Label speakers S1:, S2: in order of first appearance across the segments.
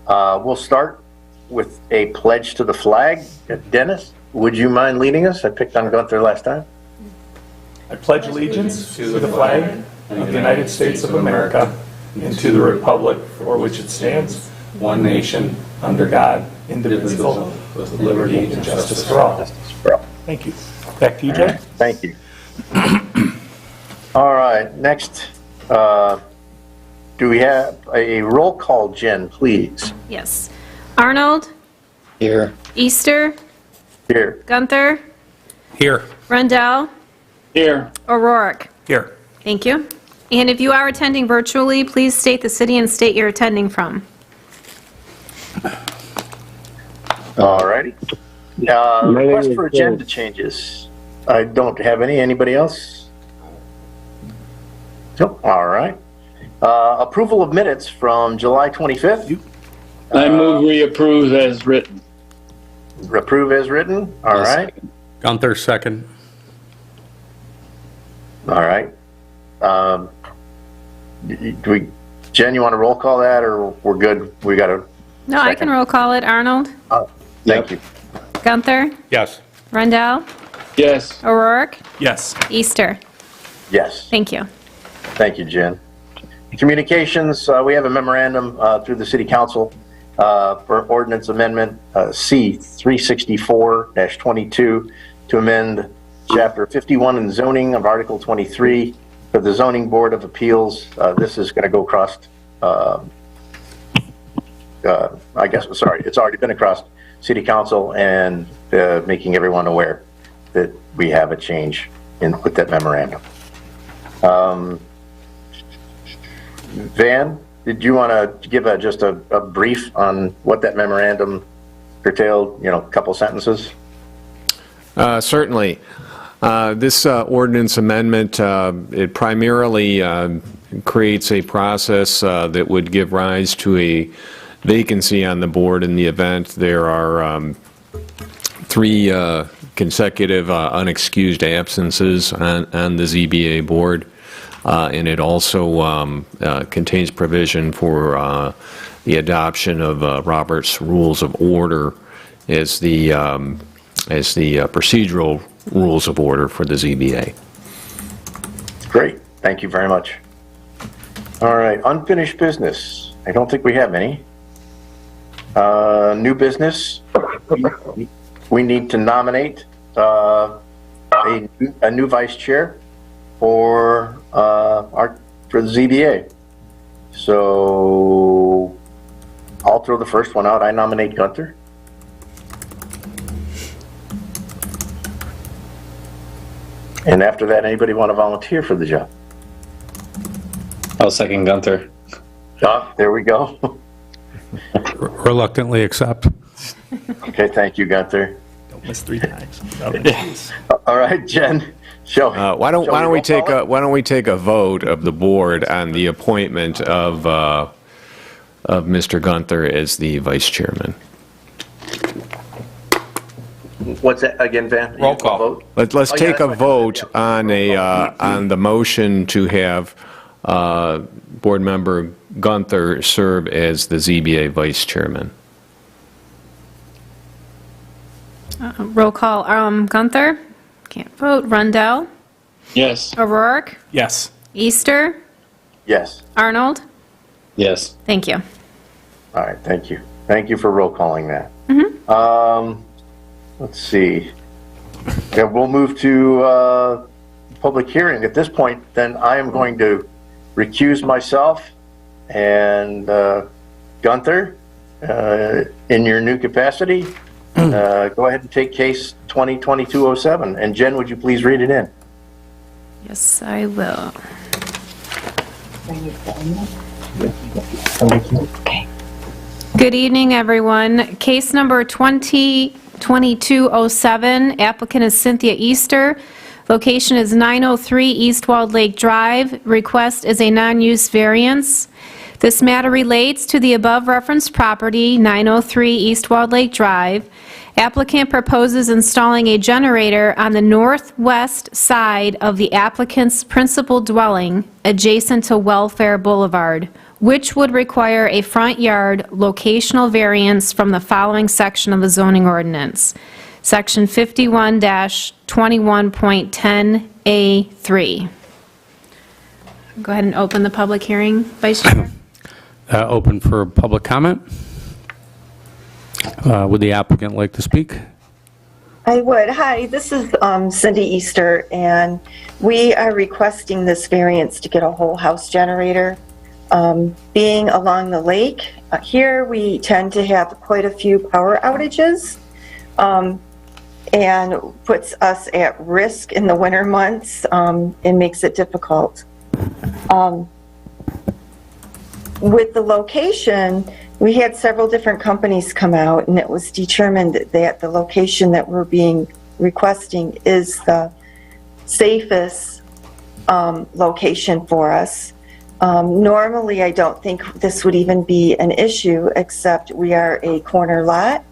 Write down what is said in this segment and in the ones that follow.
S1: We'll start with a pledge to the flag. Dennis, would you mind leading us? I picked on Gunther last time.
S2: I pledge allegiance to the flag of the United States of America and to the republic for which it stands, one nation, under God, indivisible, with liberty and justice for all. Thank you. Back to you, Jay.
S1: Thank you. All right, next, do we have a roll call, Jen, please?
S3: Yes. Arnold?
S4: Here.
S3: Easter?
S1: Here.
S3: Gunther?
S2: Here.
S3: Rendell?
S4: Here.
S3: O'Rourke?
S2: Here.
S3: Thank you. And if you are attending virtually, please state the city and state you're attending from.
S1: All righty. Request for agenda changes. I don't have any. Anybody else? Nope. All right. Approval of minutes from July 25th.
S4: I move we approve as written.
S1: Approve as written. All right.
S5: Gunther, second.
S1: All right. Jen, you want to roll call that, or we're good? We got to.
S3: No, I can roll call it. Arnold?
S1: Thank you.
S3: Gunther?
S5: Yes.
S3: Rendell?
S4: Yes.
S3: O'Rourke?
S2: Yes.
S3: Easter?
S1: Yes.
S3: Thank you.
S1: Thank you, Jen. Communications, we have a memorandum through the City Council for ordinance amendment C 364-22 to amend Chapter 51 in zoning of Article 23 for the Zoning Board of Appeals. This is going to go across, it's already been across City Council, and making everyone aware that we have a change with that memorandum. Van, did you want to give just a brief on what that memorandum curtailed, a couple sentences?
S6: Certainly. This ordinance amendment, it primarily creates a process that would give rise to a vacancy on the board in the event there are 3 consecutive unexcused absences on the ZBA board. And it also contains provision for the adoption of Robert's Rules of Order as the procedural rules of order for the ZBA.
S1: Great. Thank you very much. All right. Unfinished business. I don't think we have any. New business. We need to nominate a new vice chair for the ZBA. So I'll throw the first one out. I nominate Gunther. And after that, anybody want to volunteer for the job?
S4: I'll second Gunther.
S1: There we go.
S5: Reluctantly accept.
S1: Okay, thank you, Gunther.
S2: Don't miss 3 times.
S1: All right, Jen.
S6: Why don't we take a vote of the board on the appointment of Mr. Gunther as the vice chairman?
S1: What's that again, Van?
S5: Roll call.
S1: Vote?
S6: Let's take a vote on the motion to have board member Gunther serve as the ZBA vice chairman.
S3: Roll call. Gunther? Can't vote. Rendell?
S4: Yes.
S3: O'Rourke?
S2: Yes.
S3: Easter?
S1: Yes.
S3: Arnold?
S4: Yes.
S3: Thank you.
S1: All right, thank you. Thank you for roll calling that. Let's see. Yeah, we'll move to public hearing. At this point, then I am going to recuse myself, and Gunther, in your new capacity, go ahead and take case 2022-07. And Jen, would you please read it in?
S3: Yes, I will. Good evening, everyone. Case number 2022-07. Applicant is Cynthia Easter. Location is 903 East Walled Lake Drive. Request is a non-use variance. This matter relates to the above referenced property, 903 East Walled Lake Drive. Applicant proposes installing a generator on the northwest side of the applicant's principal dwelling adjacent to Welfare Boulevard, which would require a front yard locational variance from the following section of the zoning ordinance. Section 51-21.10A3. Go ahead and open the public hearing, Vice Chair.
S5: Open for public comment. Would the applicant like to speak?
S7: I would. Hi, this is Cindy Easter, and we are requesting this variance to get a whole house generator. Being along the lake, here we tend to have quite a few power outages, and puts us at risk in the winter months and makes it difficult. With the location, we had several different companies come out, and it was determined that the location that we're requesting is the safest location for us. Normally, I don't think this would even be an issue, except we are a corner lot,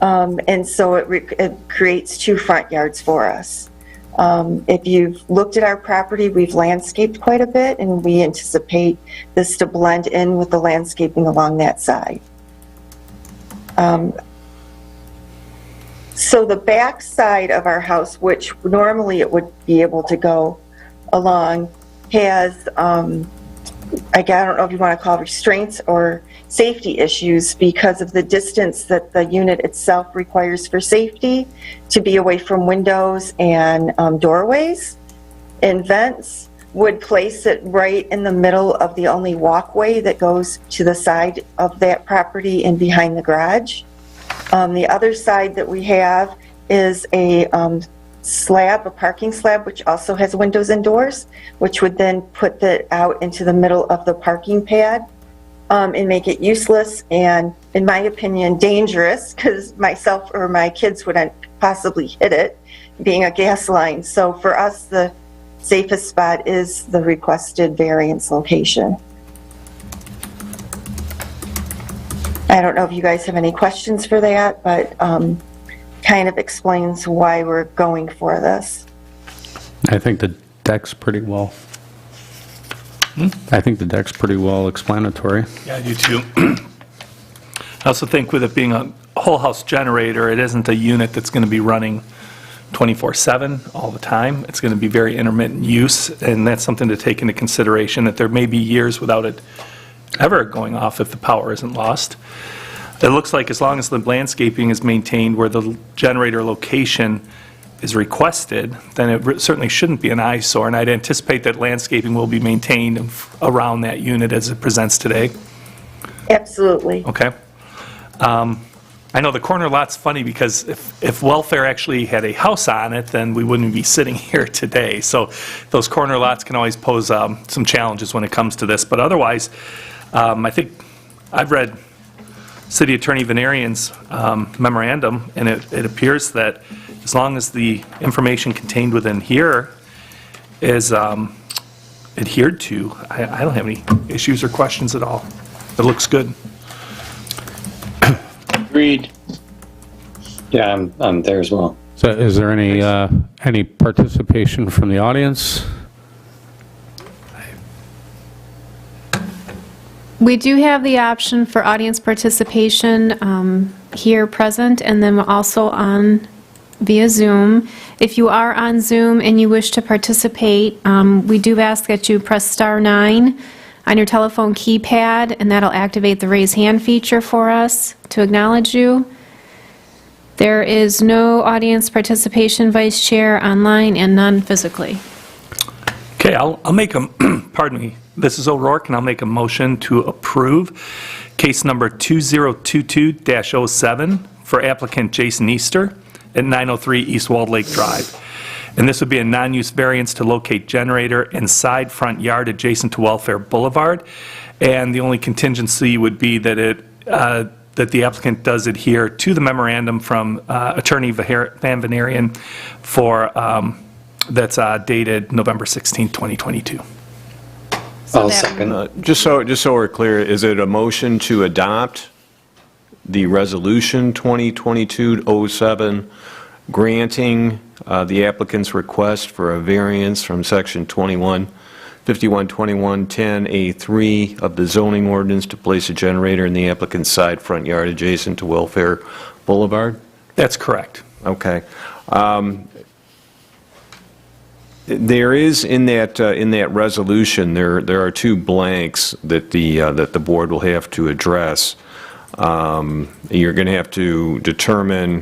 S7: and so it creates two front yards for us. If you've looked at our property, we've landscaped quite a bit, and we anticipate this to blend in with the landscaping along that side. So the back side of our house, which normally it would be able to go along, has, I don't know if you want to call restraints or safety issues because of the distance that the unit itself requires for safety to be away from windows and doorways. And vents would place it right in the middle of the only walkway that goes to the side of that property and behind the garage. The other side that we have is a slab, a parking slab, which also has windows and doors, which would then put it out into the middle of the parking pad and make it useless and, in my opinion, dangerous, because myself or my kids would possibly hit it, being a gas line. So for us, the safest spot is the requested variance location. I don't know if you guys have any questions for that, but kind of explains why we're going for this.
S5: I think the deck's pretty well. I think the deck's pretty well explanatory.
S2: Yeah, I do too. I also think with it being a whole house generator, it isn't a unit that's going to be running 24/7 all the time. It's going to be very intermittent use, and that's something to take into consideration, that there may be years without it ever going off if the power isn't lost. It looks like as long as the landscaping is maintained where the generator location is requested, then it certainly shouldn't be an eyesore, and I'd anticipate that landscaping will be maintained around that unit as it presents today.
S7: Absolutely.
S2: Okay. I know the corner lot's funny because if welfare actually had a house on it, then we wouldn't be sitting here today. So those corner lots can always pose some challenges when it comes to this. But otherwise, I think I've read City Attorney Venerian's memorandum, and it appears that as long as the information contained within here is adhered to, I don't have any issues or questions at all. It looks good.
S4: Agreed. Yeah, I'm there as well.
S5: So is there any participation from the audience?
S3: We do have the option for audience participation here present, and then also on via Zoom. If you are on Zoom and you wish to participate, we do ask that you press star 9 on your telephone keypad, and that'll activate the raise hand feature for us to acknowledge you. There is no audience participation, Vice Chair, online, and none physically.
S2: Okay, I'll make a, pardon me, this is O'Rourke, and I'll make a motion to approve case number 2022-07 for applicant Jason Easter at 903 East Walled Lake Drive. And this would be a non-use variance to locate generator and side front yard adjacent to Welfare Boulevard. And the only contingency would be that that the applicant does adhere to the memorandum from Attorney Van Venerian for that's dated November 16, 2022.
S4: I'll second.
S6: Just so we're clear, is it a motion to adopt the resolution 2022-07 granting the applicant's request for a variance from section 512110A3 of the zoning ordinance to place a generator in the applicant's side front yard adjacent to Welfare Boulevard?
S2: That's correct.
S6: Okay. There is in that resolution, there are two blanks that the board will have to address. You're going to have to determine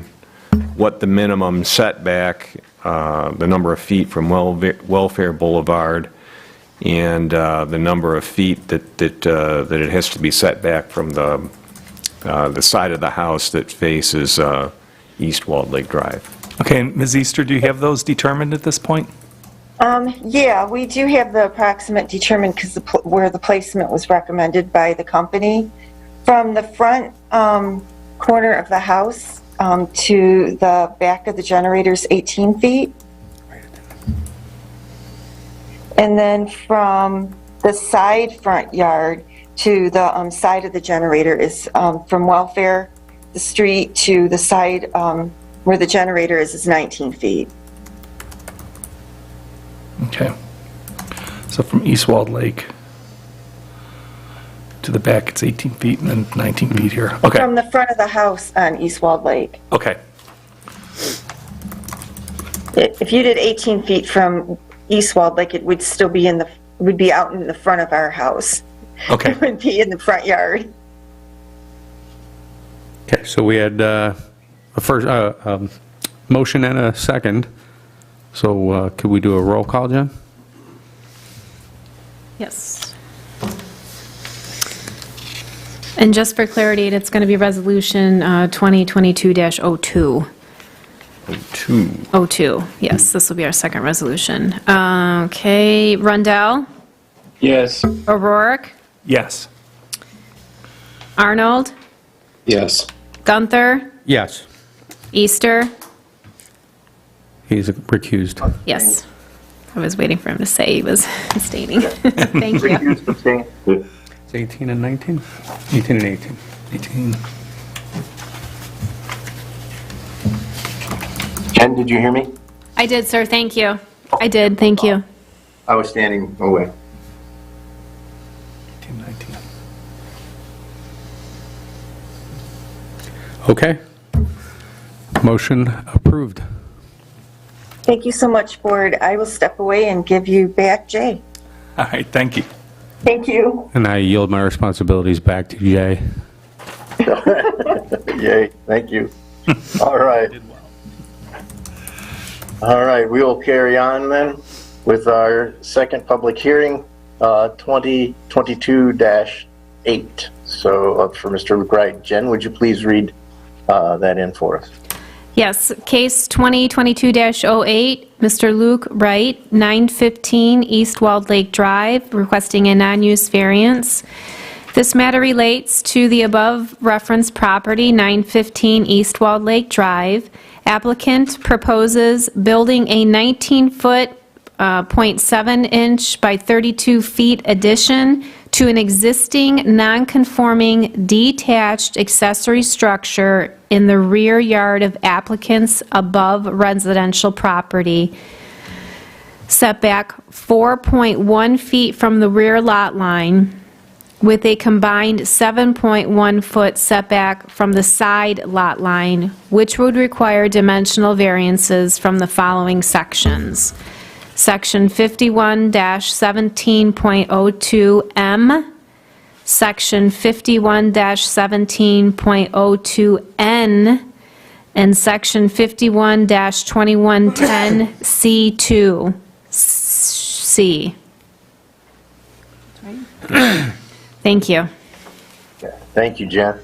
S6: what the minimum setback, the number of feet from Welfare Boulevard, and the number of feet that it has to be set back from the side of the house that faces East Walled Lake Drive.
S2: Okay, and Ms. Easter, do you have those determined at this point?
S7: Yeah, we do have the approximate determined because where the placement was recommended by the company. From the front corner of the house to the back of the generator is 18 feet. And then from the side front yard to the side of the generator is from Welfare, the street, to the side where the generator is 19 feet.
S2: Okay. So from East Walled Lake to the back, it's 18 feet and then 19 feet here. Okay.
S7: From the front of the house on East Walled Lake.
S2: Okay.
S7: If you did 18 feet from East Walled Lake, it would still be would be out in the front of our house.
S2: Okay.
S7: It would be in the front yard.
S5: Okay, so we had a first motion and a second. So could we do a roll call, Jen?
S3: Yes. And just for clarity, it's going to be Resolution 2022-02. 02, yes, this will be our second resolution. Okay, Rundell,
S4: Yes.
S3: O'Rourke,
S2: Yes.
S3: Arnold,
S4: Yes.
S3: Gunther,
S5: Yes.
S3: Easter,
S5: He's recused.
S3: yes. I was waiting for him to say he was abstaining. Thank you.
S5: It's 18 and 19? 18 and 18.
S2: 18.
S1: Jen, did you hear me?
S3: I did, sir, thank you. I did, thank you.
S1: I was standing away.
S2: 18, 19.
S5: Okay. Motion approved.
S7: Thank you so much, Board. I will step away and give you back Jay.
S2: All right, thank you.
S7: Thank you.
S5: And I yield my responsibilities back to Jay.
S1: Yay, thank you. All right. All right, we will carry on then with our second public hearing, 2022-8. So for Mr. Luke Wright. Jen, would you please read that in for us?
S3: Yes, case 2022-08, Mr. Luke Wright, 915 East Walled Lake Drive, requesting a non-use variance. This matter relates to the above referenced property, 915 East Walled Lake Drive. Applicant proposes building a 19-foot, 0.7-inch by 32 feet addition to an existing non-conforming detached accessory structure in the rear yard of applicant's above residential property, setback 4.1 feet from the rear lot line, with a combined 7.1 foot setback from the side lot line, which would require dimensional variances from the following sections. Section 51-17.02M, Section 51-17.02N, and Section 51-2110C2. C. Thank you.
S1: Okay, thank you, Jen.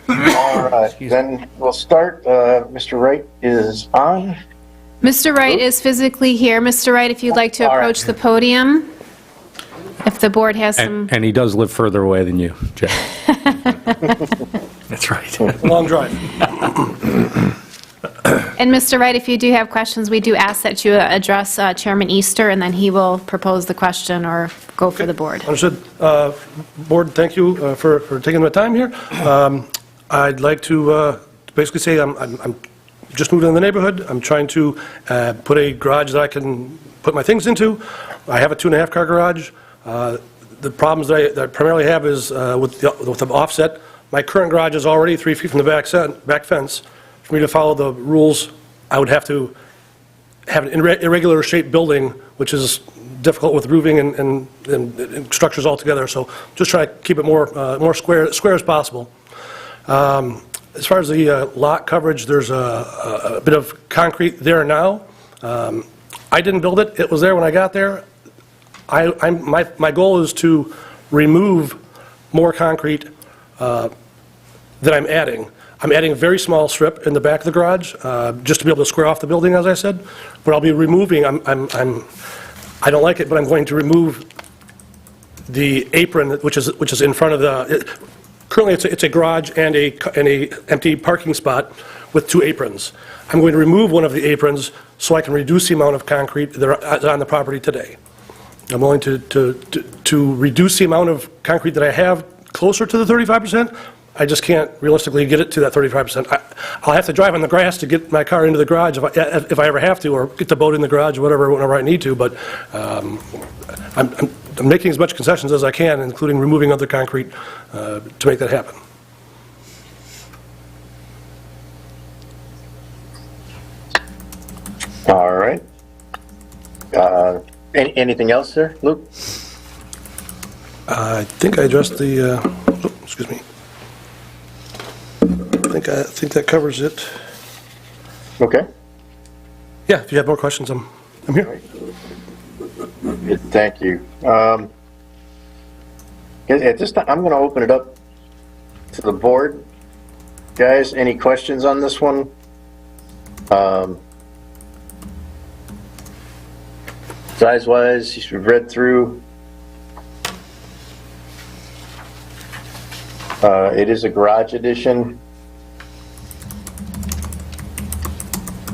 S1: All right, then we'll start. Mr. Wright is on.
S3: Mr. Wright is physically here. Mr. Wright, if you'd like to
S1: All right.
S3: approach the podium, if the board has some...
S5: And he does live further away than you, Jay.
S2: That's right.
S8: Long drive.
S3: And Mr. Wright, if you do have questions, we do ask that you address Chairman Easter, and then he will propose the question or go for the board.
S8: Understood. Board, thank you for taking the time here. I'd like to basically say I'm just moved in the neighborhood. I'm trying to put a garage that I can put my things into. I have a 2.5-car garage. The problems that I primarily have is with the offset. My current garage is already 3 feet from the back fence. For me to follow the rules, I would have to have an irregular shaped building, which is difficult with roofing and structures altogether. So just try to keep it more square as possible. As far as the lot coverage, there's a bit of concrete there now. I didn't build it. It was there when I got there. My goal is to remove more concrete that I'm adding. I'm adding a very small strip in the back of the garage, just to be able to square off the building, as I said. But I'll be removing, I don't like it, but I'm going to remove the apron, which is in front of the, currently it's a garage and a empty parking spot with 2 aprons. I'm going to remove one of the aprons so I can reduce the amount of concrete that's on the property today. I'm willing to reduce the amount of concrete that I have closer to the 35%. I just can't realistically get it to that 35%. I'll have to drive on the grass to get my car into the garage if I ever have to, or get the boat in the garage, or whenever I need to, but I'm making as much concessions as I can, including removing other concrete to make that happen.
S1: All right. Anything else there, Luke?
S8: I think I addressed the, excuse me. I think that covers it.
S1: Okay.
S8: Yeah, if you have more questions, I'm here.
S1: Thank you. At this time, I'm going to open it up to the board. Guys, any questions on this one? Size-wise, you've read through. It is a garage addition.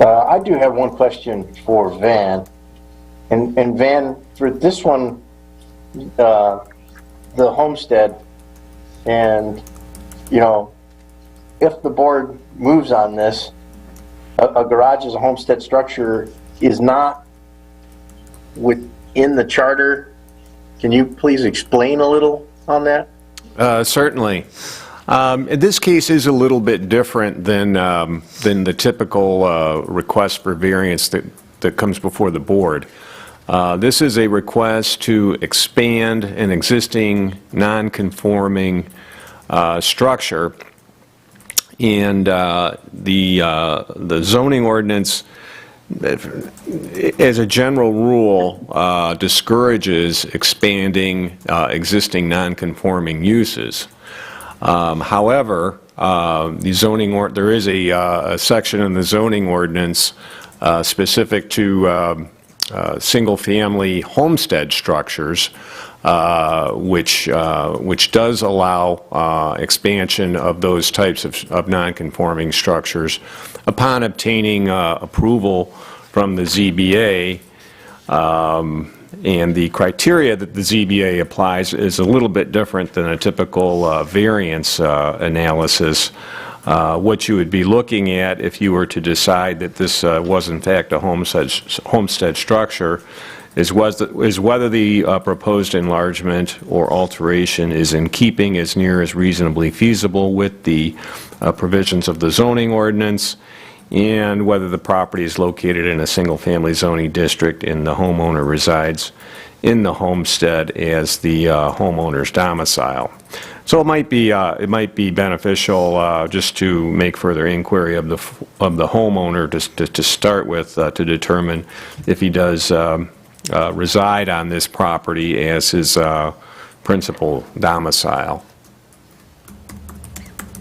S1: I do have one question for Van. And Van, for this one, the homestead, and, you know, if the board moves on this, a garage as a homestead structure is not within the charter. Can you please explain a little on that?
S6: Certainly. This case is a little bit different than the typical request for variance that comes before the board. This is a request to expand an existing non-conforming structure, and the zoning ordinance, as a general rule, discourages expanding existing non-conforming uses. However, there is a section in the zoning ordinance specific to single-family homestead structures, which does allow expansion of those types of non-conforming structures upon obtaining approval from the ZBA. And the criteria that the ZBA applies is a little bit different than a typical variance analysis. What you would be looking at if you were to decide that this was in fact a homestead structure is whether the proposed enlargement or alteration is in keeping as near as reasonably feasible with the provisions of the zoning ordinance, and whether the property is located in a single-family zoning district and the homeowner resides in the homestead as the homeowner's domicile. So it might be beneficial just to make further inquiry of the homeowner to start with to determine if he does reside on this property as his principal domicile.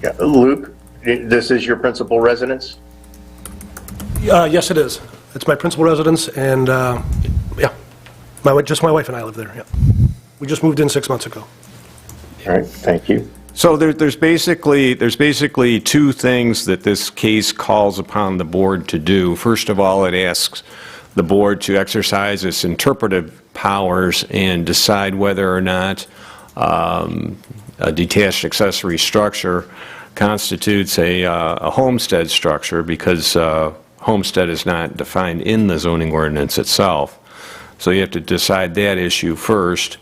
S1: Yeah. Luke, this is your principal residence?
S8: Yes, it is. It's my principal residence, and yeah, just my wife and I live there. Yeah, we just moved in 6 months ago.
S1: All right, thank you.
S6: So there's basically 2 things that this case calls upon the board to do. First of all, it asks the board to exercise its interpretive powers and decide whether or not a detached accessory structure constitutes a homestead structure, because homestead is not defined in the zoning ordinance itself. So you have to decide that issue first.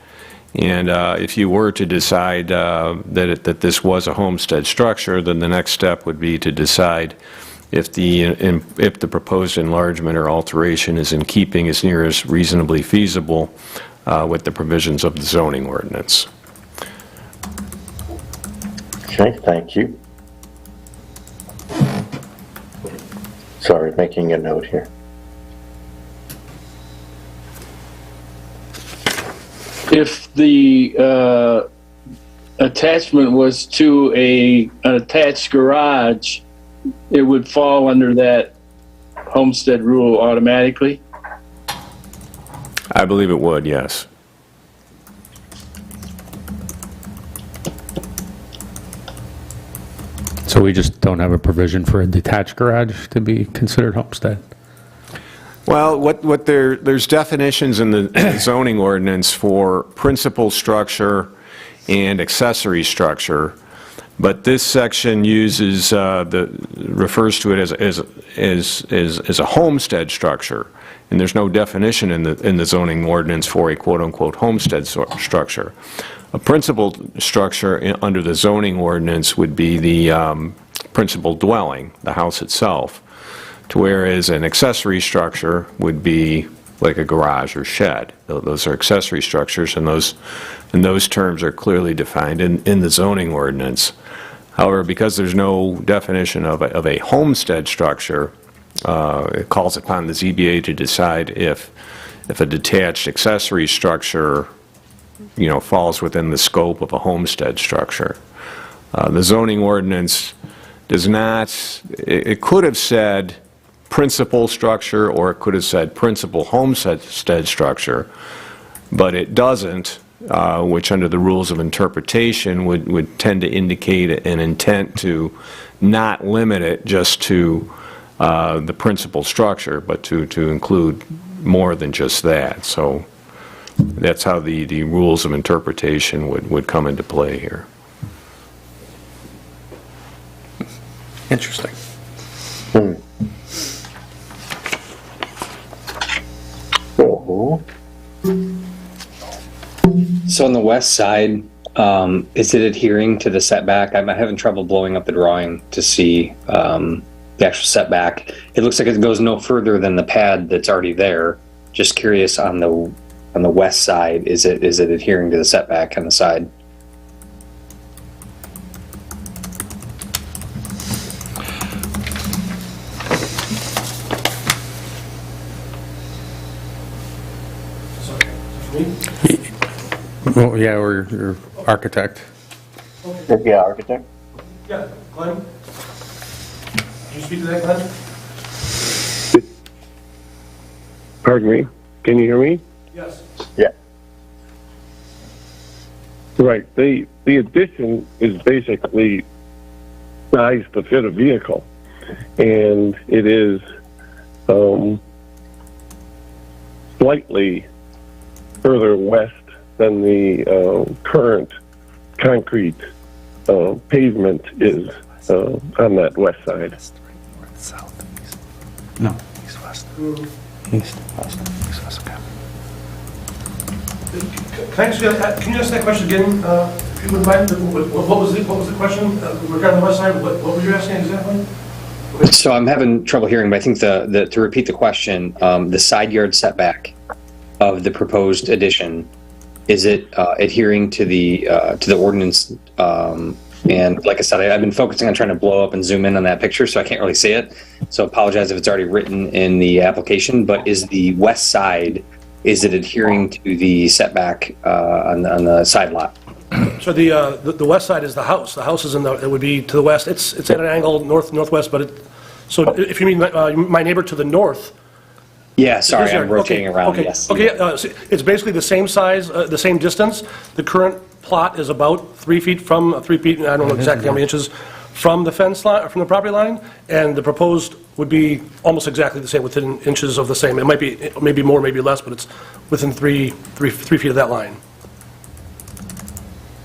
S6: And if you were to decide that this was a homestead structure, then the next step would be to decide if the proposed enlargement or alteration is in keeping as near as reasonably feasible with the provisions of the zoning ordinance.
S1: Okay, thank you. Sorry, making a note here.
S9: If the attachment was to an attached garage, it would fall under that homestead rule automatically?
S6: I believe it would, yes.
S5: So we just don't have a provision for a detached garage to be considered homestead?
S6: Well, there's definitions in the zoning ordinance for principal structure and accessory structure, but this section refers to it as a homestead structure, and there's no definition in the zoning ordinance for a quote-unquote homestead structure. A principal structure under the zoning ordinance would be the principal dwelling, the house itself, to whereas an accessory structure would be like a garage or shed. Those are accessory structures, and those terms are clearly defined in the zoning ordinance. However, because there's no definition of a homestead structure, it calls upon the ZBA to decide if a detached accessory structure, falls within the scope of a homestead structure. The zoning ordinance does not, it could have said principal structure, or it could have said principal homestead structure, but it doesn't, which under the rules of interpretation would tend to indicate an intent to not limit it just to the principal structure, but to include more than just that. So that's how the rules of interpretation would come into play here.
S5: Interesting.
S1: Oh.
S4: So on the west side, is it adhering to the setback? I'm having trouble blowing up the drawing to see the actual setback. It looks like it goes no further than the pad that's already there. Just curious on the west side, is it adhering to the setback on the side?
S5: Well, yeah, or your architect.
S1: Yeah, architect.
S8: Yeah, Glenn? Can you speak to that, Glenn?
S10: Pardon me? Can you hear me?
S8: Yes.
S1: Yeah.
S10: Right. The addition is basically sized to fit a vehicle, and it is slightly further west than the current concrete pavement is on that west side.
S5: No, east, west. East, west, east, west, okay.
S8: Can you ask that question again, if you wouldn't mind? What was the question regarding the west side? What were you asking exactly?
S4: So I'm having trouble hearing, but I think to repeat the question, the side yard setback of the proposed addition, is it adhering to the ordinance? And like I said, I've been focusing on trying to blow up and zoom in on that picture, so I can't really see it. So apologize if it's already written in the application, but is the west side, is it adhering to the setback on the side lot?
S8: So the west side is the house. The house is it would be to the west. It's at an angle northwest, but so if you mean my neighbor to the north.
S4: Yeah, sorry, I'm rotating around, yes.
S8: Okay, so it's basically the same size, the same distance. The current plot is about 3 feet from, 3 feet, I don't know exactly how many inches, from the fence line, from the property line, and the proposed would be almost exactly the same, within inches of the same. It might be maybe more, maybe less, but it's within 3 feet of that line.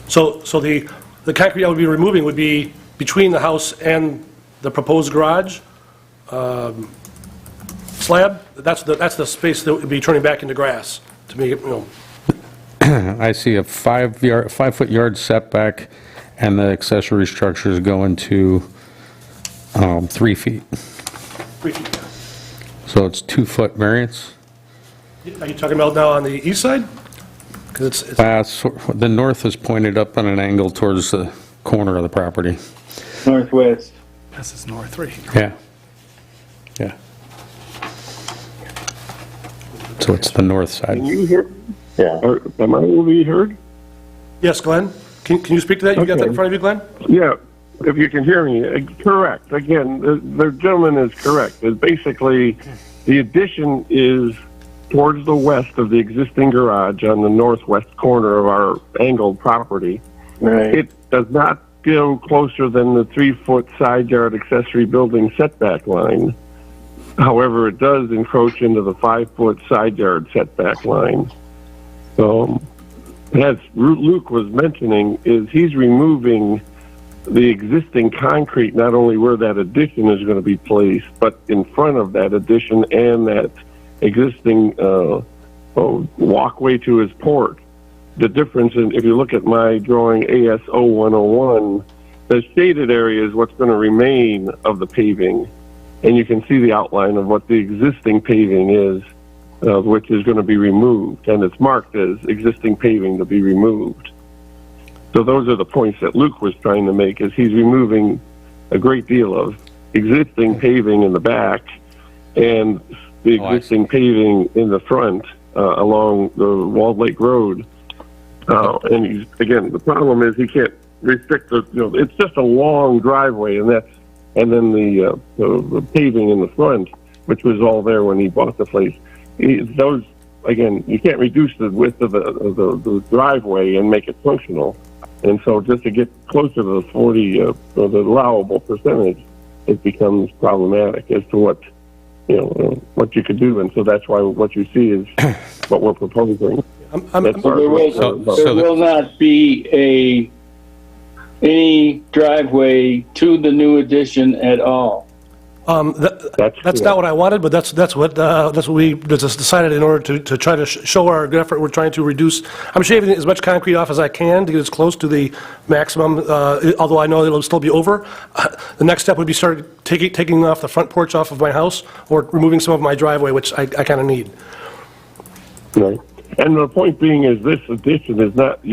S8: So the concrete I would be removing would be between the house and the proposed garage. slab, that's the space that would be turning back into grass to make it,
S5: I see a 5-foot yard setback, and the accessory structures going to 3 feet.
S8: 3 feet.
S5: So it's 2-foot variance?
S8: Are you talking about now on the east side? Because it's
S5: The north is pointed up on an angle towards the corner of the property.
S9: Northwest.
S2: This is north right here.
S5: Yeah. Yeah. So it's the north
S10: Can
S5: side.
S10: you hear?
S1: Yeah.
S10: Or am I able to be heard?
S8: yes, Glenn? Can you speak to that? You got that in front of you, Glenn?
S10: Yeah, if you can hear me, correct. Again, the gentleman is correct. It's basically, the addition is towards the west of the existing garage on the northwest corner of our angled property.
S9: Right.
S10: It does not go closer than the 3-foot side yard accessory building setback line. However, it does encroach into the 5-foot side yard setback line. So, as Luke was mentioning, is he's removing the existing concrete, not only where that addition is going to be placed, but in front of that addition and that existing walkway to his porch. The difference, if you look at my drawing ASO 101, the shaded area is what's going to remain of the paving, and you can see the outline of what the existing paving is, which is going to be removed, and it's marked as existing paving to be removed. So those are the points that Luke was trying to make, is he's removing a great deal of existing paving in the back and the existing paving in the front along the Walled Lake Road. And he's, again, the problem is he can't restrict the, it's just a long driveway, and then the paving in the front, which was all there when he bought the place. Those, again, you can't reduce the width of the driveway and make it functional. And so just to get closer to the 40, or the allowable percentage, it becomes problematic as to what, what you could do. And so that's why what you see is what we're proposing.
S9: There will not be any driveway to the new addition at all.
S8: That's not what I wanted, but that's what we just decided in order to try to show our effort. We're trying to reduce. I'm shaving as much concrete off as I can to get as close to the maximum. Although I know it'll still be over. The next step would be start taking off the front porch off of my house, or removing some of my driveway, which I kind of need.
S10: Right. And the point being is this addition is not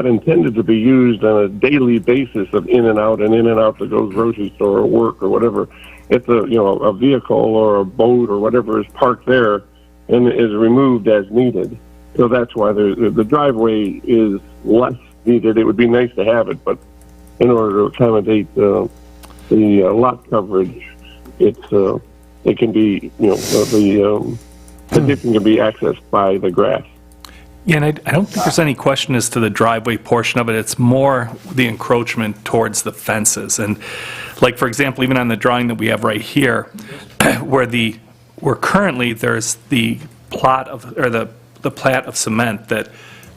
S10: intended to be used on a daily basis of in and out to go grocery store or work or whatever. It's a vehicle or a boat or whatever is parked there and is removed as needed. So that's why the driveway is less needed. It would be nice to have it, but in order to accommodate the lot coverage, it can be, the addition can be accessed by the grass.
S2: Yeah, and I don't think there's any question as to the driveway portion of it. It's more the encroachment towards the fences. And like, for example, even on the drawing that we have right here, where currently there's the plot of, or the plat of cement that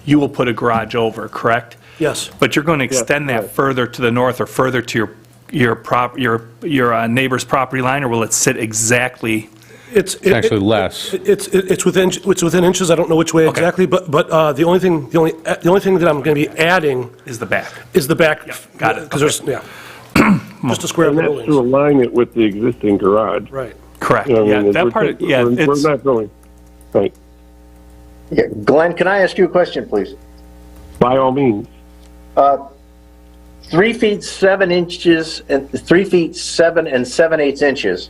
S2: you will put a garage over, correct?
S8: Yes.
S2: But you're going to extend that further to the north or further to your neighbor's property line, or will it sit exactly?
S8: It's
S5: actually less.
S8: It's within inches. I don't know which way exactly, but the only thing that I'm going to be adding
S2: Is the back.
S8: is the back.
S2: Got it.
S8: Because there's just a square
S10: And that's to
S8: buildings.
S10: align it with the existing garage.
S8: Right.
S2: Correct.
S10: You know what I
S2: Yeah,
S10: mean?
S2: that
S10: We're
S2: part,
S10: taking-
S2: yeah,
S10: we're
S2: it's,
S10: not going, right,
S1: Yeah. Glenn, can I ask you a question, please?
S10: by all means.
S1: 3 feet 7 inches and 3 feet 7 7/8 inches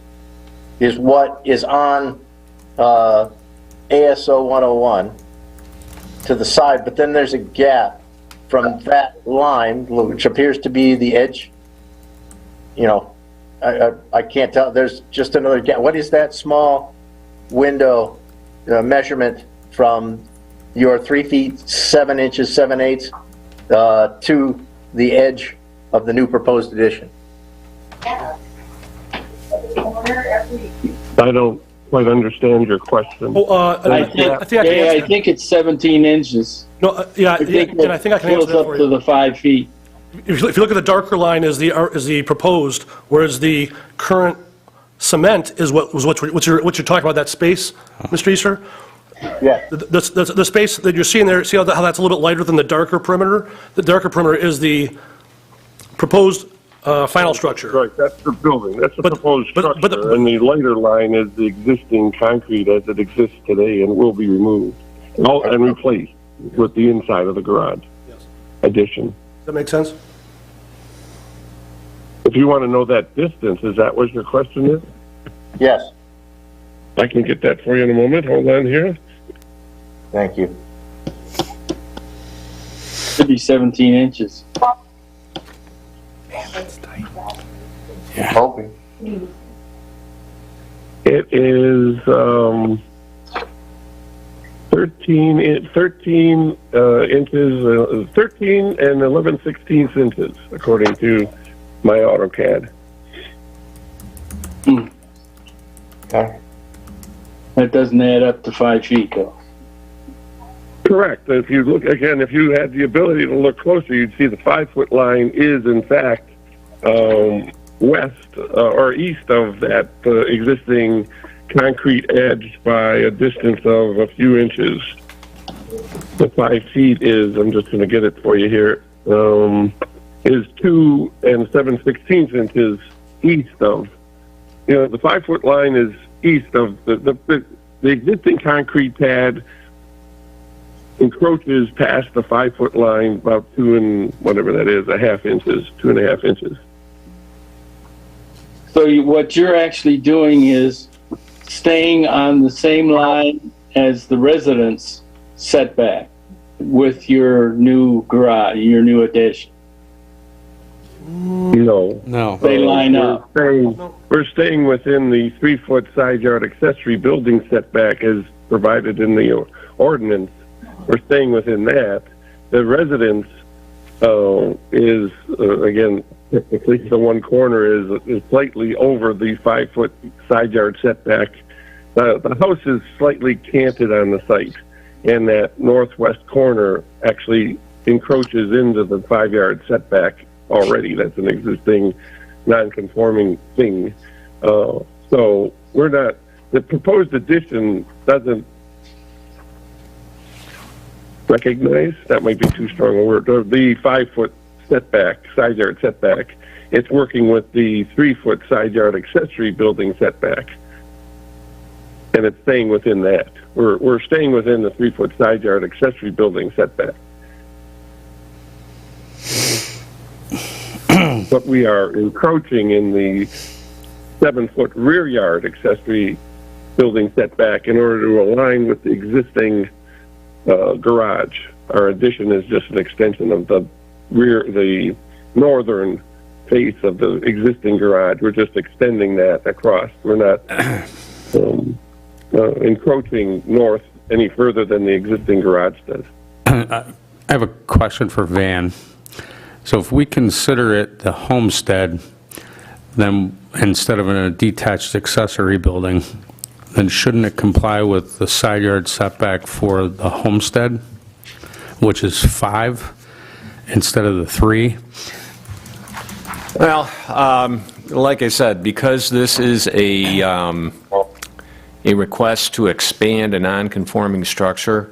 S1: is what is on ASO 101 to the side, but then there's a gap from that line, which appears to be the edge. I can't tell. There's just another gap. What is that small window measurement from your 3 feet 7 inches 7/8 to the edge of the new proposed addition?
S10: I don't quite understand your question.
S9: I think it's 17 inches.
S8: No, yeah, and I think I can answer
S9: Goes
S8: that
S9: up
S8: for
S9: to
S8: you.
S9: the 5 feet.
S8: If you look at the darker line is the proposed, whereas the current cement is what you're talking about, that space, Mr. Easter?
S1: Yeah.
S8: The space that you're seeing there, see how that's a little bit lighter than the darker perimeter? The darker perimeter is the proposed final structure.
S10: Right, that's the building, that's the
S8: But-
S10: proposed
S8: but-
S10: structure, and the lighter line is the existing concrete as it exists today and will be removed and replaced with the inside of the garage
S8: Yes.
S10: addition.
S8: Does that make sense?
S10: If you want to know that distance, is that what your question is?
S1: Yes,
S10: I can get that for you in a moment, hold on here.
S1: thank you.
S9: Should be 17 inches.
S1: Hoping.
S10: It is 13 inches, 13 and 11/16 inches, according to my AutoCAD.
S1: Okay.
S9: That doesn't add up to 5 feet, though.
S10: Correct. If you look, again, if you had the ability to look closer, you'd see the 5-foot line is, in fact, west or east of that existing concrete edge by a distance of a few inches. The 5 feet is, I'm just going to get it for you here, is 2 and 7/16 inches east of, the 5-foot line is east of the existing concrete pad encroaches past the 5-foot line about 2 and whatever that is, 1/2 inches, 2.5 inches.
S9: So what you're actually doing is staying on the same line as the residence setback with your new garage, your new addition.
S10: No.
S5: No.
S9: They line up.
S10: We're staying within the 3-foot side yard accessory building setback as provided in the ordinance. We're staying within that. The residence is, again, typically the one corner is slightly over the 5-foot side yard setback. The house is slightly canted on the site, and that northwest corner actually encroaches into the 5-yard setback already. That's an existing non-conforming thing. So we're not, the proposed addition doesn't recognize, that might be too strong a word, the 5-foot setback, side yard setback. It's working with the 3-foot side yard accessory building setback. And it's staying within that. We're staying within the 3-foot side yard accessory building setback. But we are encroaching in the 7-foot rear yard accessory building setback in order to align with the existing garage. Our addition is just an extension of the northern face of the existing garage. We're just extending that across. We're not encroaching north any further than the existing garage does.
S5: I have a question for Van. So if we consider it the homestead, then instead of a detached accessory building, then shouldn't it comply with the side yard setback for the homestead, which is 5 instead of the 3?
S6: Well, like I said, because this is a request to expand a non-conforming structure,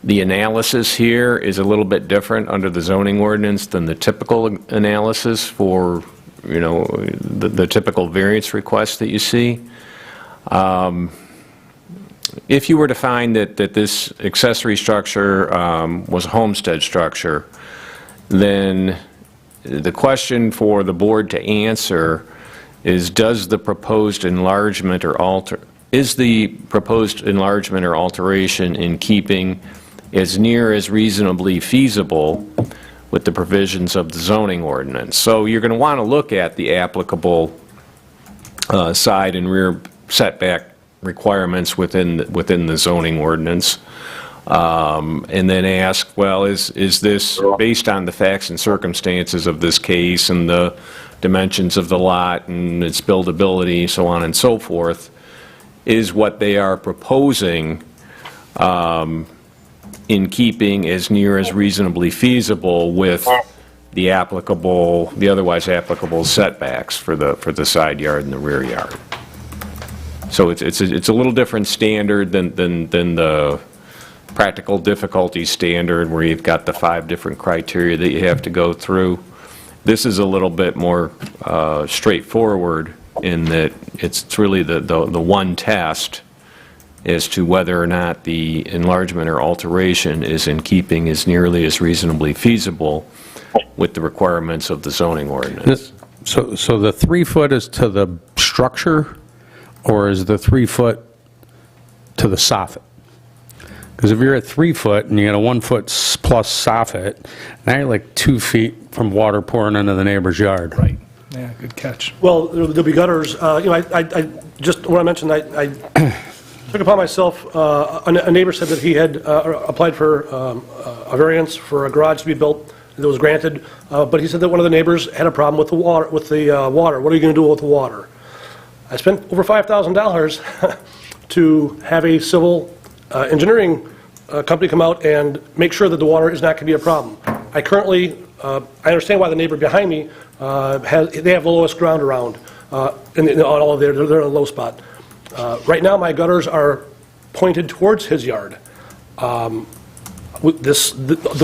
S6: the analysis here is a little bit different under the zoning ordinance than the typical analysis for, the typical variance request that you see. If you were to find that this accessory structure was a homestead structure, then the question for the board to answer is, is the proposed enlargement or alteration in keeping as near as reasonably feasible with the provisions of the zoning ordinance? So you're going to want to look at the applicable side and rear setback requirements within the zoning ordinance, and then ask, well, is this based on the facts and circumstances of this case and the dimensions of the lot and its buildability, so on and so forth, is what they are proposing in keeping as near as reasonably feasible with the otherwise applicable setbacks for the side yard and the rear yard. So it's a little different standard than the practical difficulty standard where you've got the 5 different criteria that you have to go through. This is a little bit more straightforward in that it's really the one test as to whether or not the enlargement or alteration is in keeping as nearly as reasonably feasible with the requirements of the zoning ordinance.
S5: So the 3 foot is to the structure, or is the 3 foot to the soffit? Because if you're at 3 foot and you got a 1 foot plus soffit, now you're like 2 feet from water pouring into the neighbor's yard.
S2: Right. Yeah, good catch.
S8: Well, there'll be gutters. I just want to mention, I took upon myself, a neighbor said that he had applied for a variance for a garage to be built that was granted, but he said that one of the neighbors had a problem with the water. What are you going to do with the water? I spent over $5,000 to have a civil engineering company come out and make sure that the water is not going to be a problem. I currently, I understand why the neighbor behind me they have the lowest ground around in all of they're in a low spot. Right now, my gutters are pointed towards his yard. The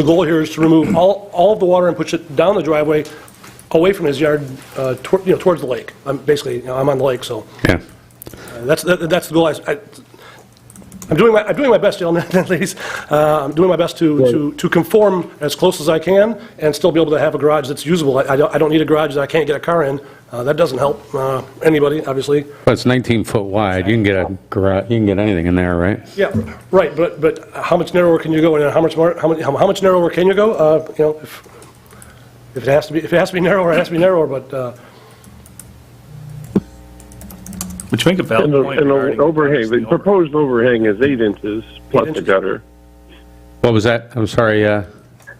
S8: goal here is to remove all of the water and push it down the driveway, away from his yard, towards the lake. I'm on the lake, so
S5: Yeah.
S8: that's the goal. I'm doing my best, gentlemen and ladies. I'm doing my best to conform as close as I can and still be able to have a garage that's usable. I don't need a garage that I can't get a car in. That doesn't help anybody, obviously.
S5: But it's 19 foot wide. You can get a garage, you can get anything in there, right?
S8: Yeah, right. But how much narrower can you go, and how much narrower can you go? If it has to be narrower, it has to be narrower. But
S2: Which make a valid point.
S10: And the
S2: regarding
S10: overhang, the
S2: the
S10: proposed overhang is 8 inches plus the
S8: inches.
S10: gutter.
S5: What was that? I'm sorry,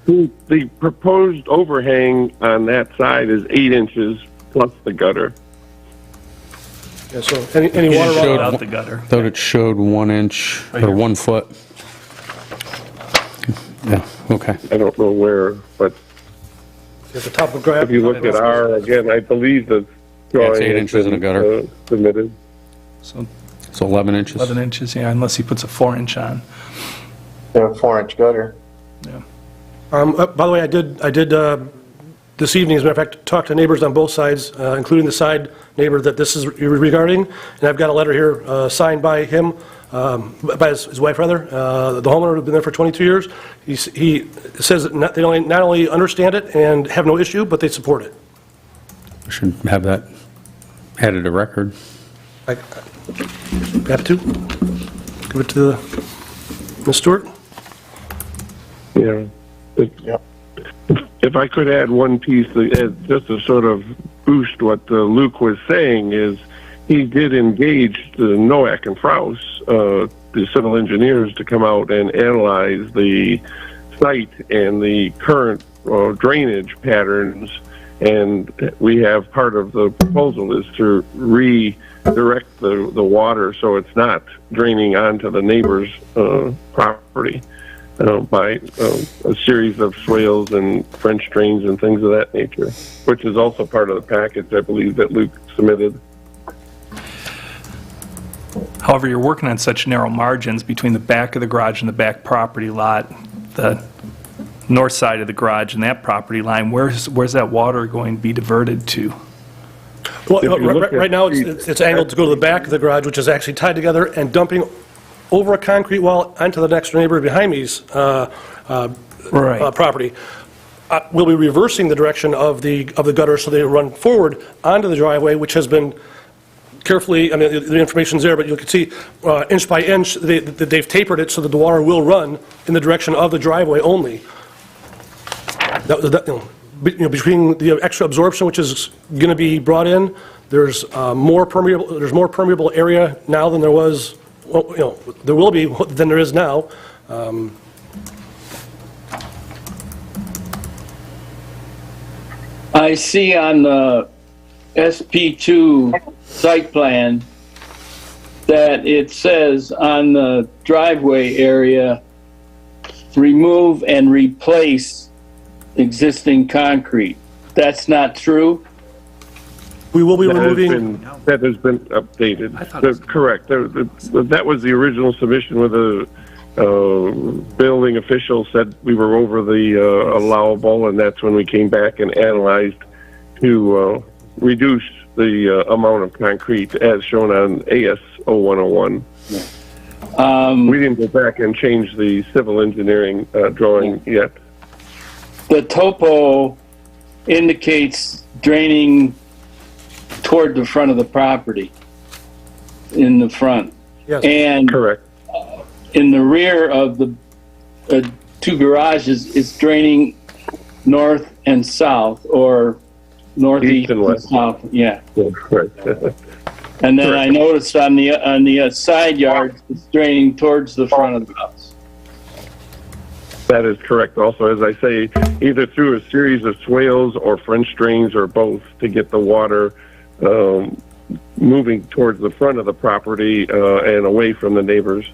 S10: The proposed overhang on that side is 8 inches plus the gutter.
S8: yeah, so any water
S5: showed-
S8: runoff.
S2: Out the gutter.
S5: thought it showed 1 inch or 1 foot. Yeah, okay.
S10: I don't know where, but
S8: At the top of the
S10: if you look at our, again, I believe the drawing
S5: it's 8
S10: has
S5: inches in a
S10: been,
S5: gutter.
S10: submitted.
S2: So
S5: So 11 inches.
S2: 11 inches, yeah, unless he puts a 4-inch on.
S1: A 4-inch gutter.
S2: Yeah.
S8: By the way, I did this evening, as a matter of fact, talk to neighbors on both sides, including the side neighbor that this is regarding, and I've got a letter here signed by him, by his wife, rather, the homeowner who's been there for 22 years. He says that they not only understand it and have no issue, but they support it.
S5: We should have that added to record.
S8: Happy to. Give it to Ms. Stewart.
S10: Yeah.
S1: Yep.
S10: If I could add one piece, just to sort of boost what Luke was saying, is he did engage the Noack and Fraus, the civil engineers, to come out and analyze the site and the current drainage patterns. And we have part of the proposal is to redirect the water so it's not draining onto the neighbor's property. By a series of swales and French drains and things of that nature, which is also part of the package, I believe, that Luke submitted.
S2: However, you're working on such narrow margins between the back of the garage and the back property lot, the north side of the garage and that property line, where's that water going to be diverted to?
S8: Well,
S10: If you look
S8: right
S10: at
S8: now,
S10: the-
S8: it's angled to go to the back of the garage, which is actually tied together and dumping over a concrete wall onto the next neighbor behind me's property. We'll be reversing the direction of the gutter so they run forward onto the driveway, which has been carefully, I mean, the information's there, but you can see inch by inch, they've tapered it so that the water will run in the direction of the driveway only. Between the extra absorption, which is going to be brought in, there's more permeable area now than there was. Well, there will be than there is now.
S9: I see on the SP2 site plan that it says on the driveway area, remove and replace existing concrete. That's not true?
S8: We will be removing,
S10: That has been updated. Correct. That was the original submission where the building official said we were over the allowable, and that's when we came back and analyzed to reduce the amount of concrete as shown on AS 0101. We didn't go back and change the civil engineering drawing yet.
S9: The topo indicates draining toward the front of the property, in the front.
S8: yes.
S9: And
S10: Correct.
S9: in the rear of the two garages, it's draining north and south, or northeast
S10: East and west.
S9: south. Yeah.
S10: Correct.
S9: And then I noticed on the side yards, it's draining towards the front of the house.
S10: That is correct. Also, as I say, either through a series of swales or French drains or both to get the water moving towards the front of the property and away from the neighbors.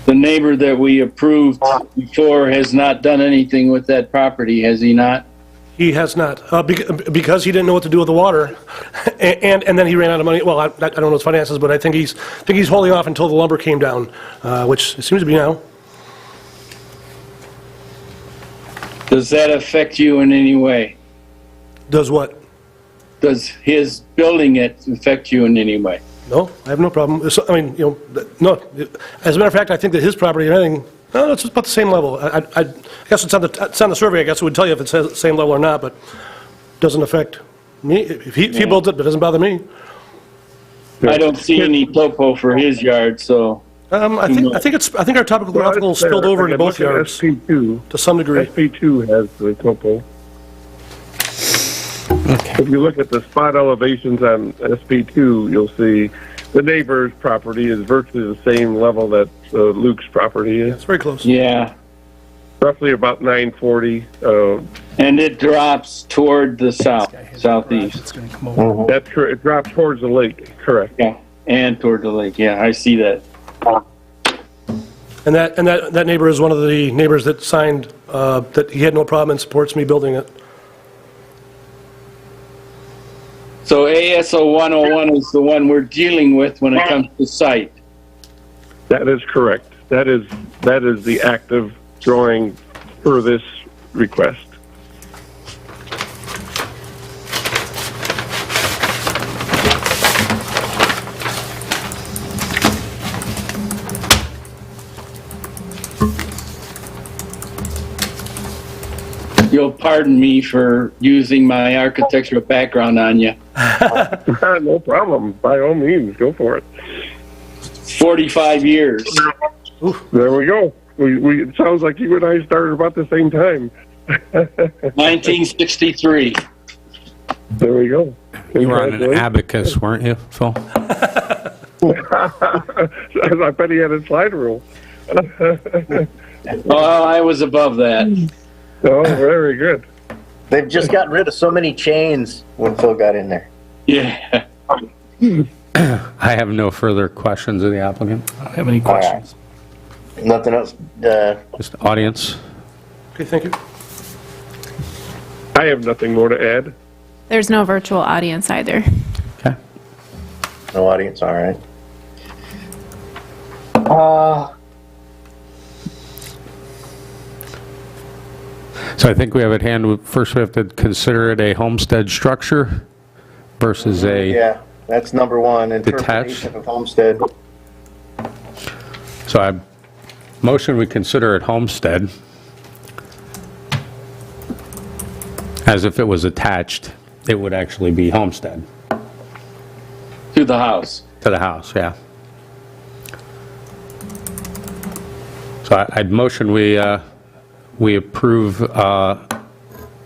S9: The neighbor that we approved before has not done anything with that property, has he not?
S8: He has not, because he didn't know what to do with the water, and then he ran out of money. Well, I don't know his finances, but I think he's holding off until the lumber came down, which it seems to be now.
S9: Does that affect you in any way?
S8: Does what?
S9: Does his building it affect you in any way?
S8: No, I have no problem. I mean, no. As a matter of fact, I think that his property and everything, no, it's about the same level. I guess it's on the survey. I guess it would tell you if it's the same level or not, but doesn't affect me. If he builds it, but it doesn't bother me.
S9: I don't see any topo for his yard, so.
S8: I think our topographical spilled over into both yards
S10: SP2.
S8: to some degree.
S10: SP2 has the topo. If you look at the spot elevations on SP2, you'll see the neighbor's property is virtually the same level that Luke's property is.
S8: It's very close.
S9: Yeah,
S10: Roughly about 940.
S9: and it drops toward the southeast.
S10: That's correct. It drops towards the lake. Correct.
S9: Yeah, and toward the lake. Yeah, I see that.
S8: And that neighbor is one of the neighbors that signed that he had no problem and supports me building it.
S9: So ASO 101 is the one we're dealing with when it comes to site.
S10: That is correct. That is the active drawing for this request.
S9: You'll pardon me for using my architectural background on you.
S10: No problem. By all means, go for it.
S9: 45 years.
S10: There we go. It sounds like you and I started about the same time.
S9: 1963.
S10: There we go.
S5: You were on an abacus, weren't you, Phil?
S10: I bet he had a slide rule.
S9: Well, I was above that.
S10: Oh, very good.
S1: They've just gotten rid of so many chains when Phil got in there.
S9: Yeah.
S5: I have no further questions of the applicant.
S2: I don't have any questions.
S1: Nothing else.
S5: Just audience.
S8: Okay, thank you.
S10: I have nothing more to add.
S3: There's no virtual audience either.
S5: Okay.
S1: No audience, all right.
S5: So I think we have at hand, first we have to consider it a homestead structure versus a,
S1: Yeah, that's number one,
S5: Detached.
S1: interpretation of homestead.
S5: so I motion we consider it homestead as if it was attached, it would actually be homestead
S9: To the house.
S5: to the house, yeah. So I'd motion we approve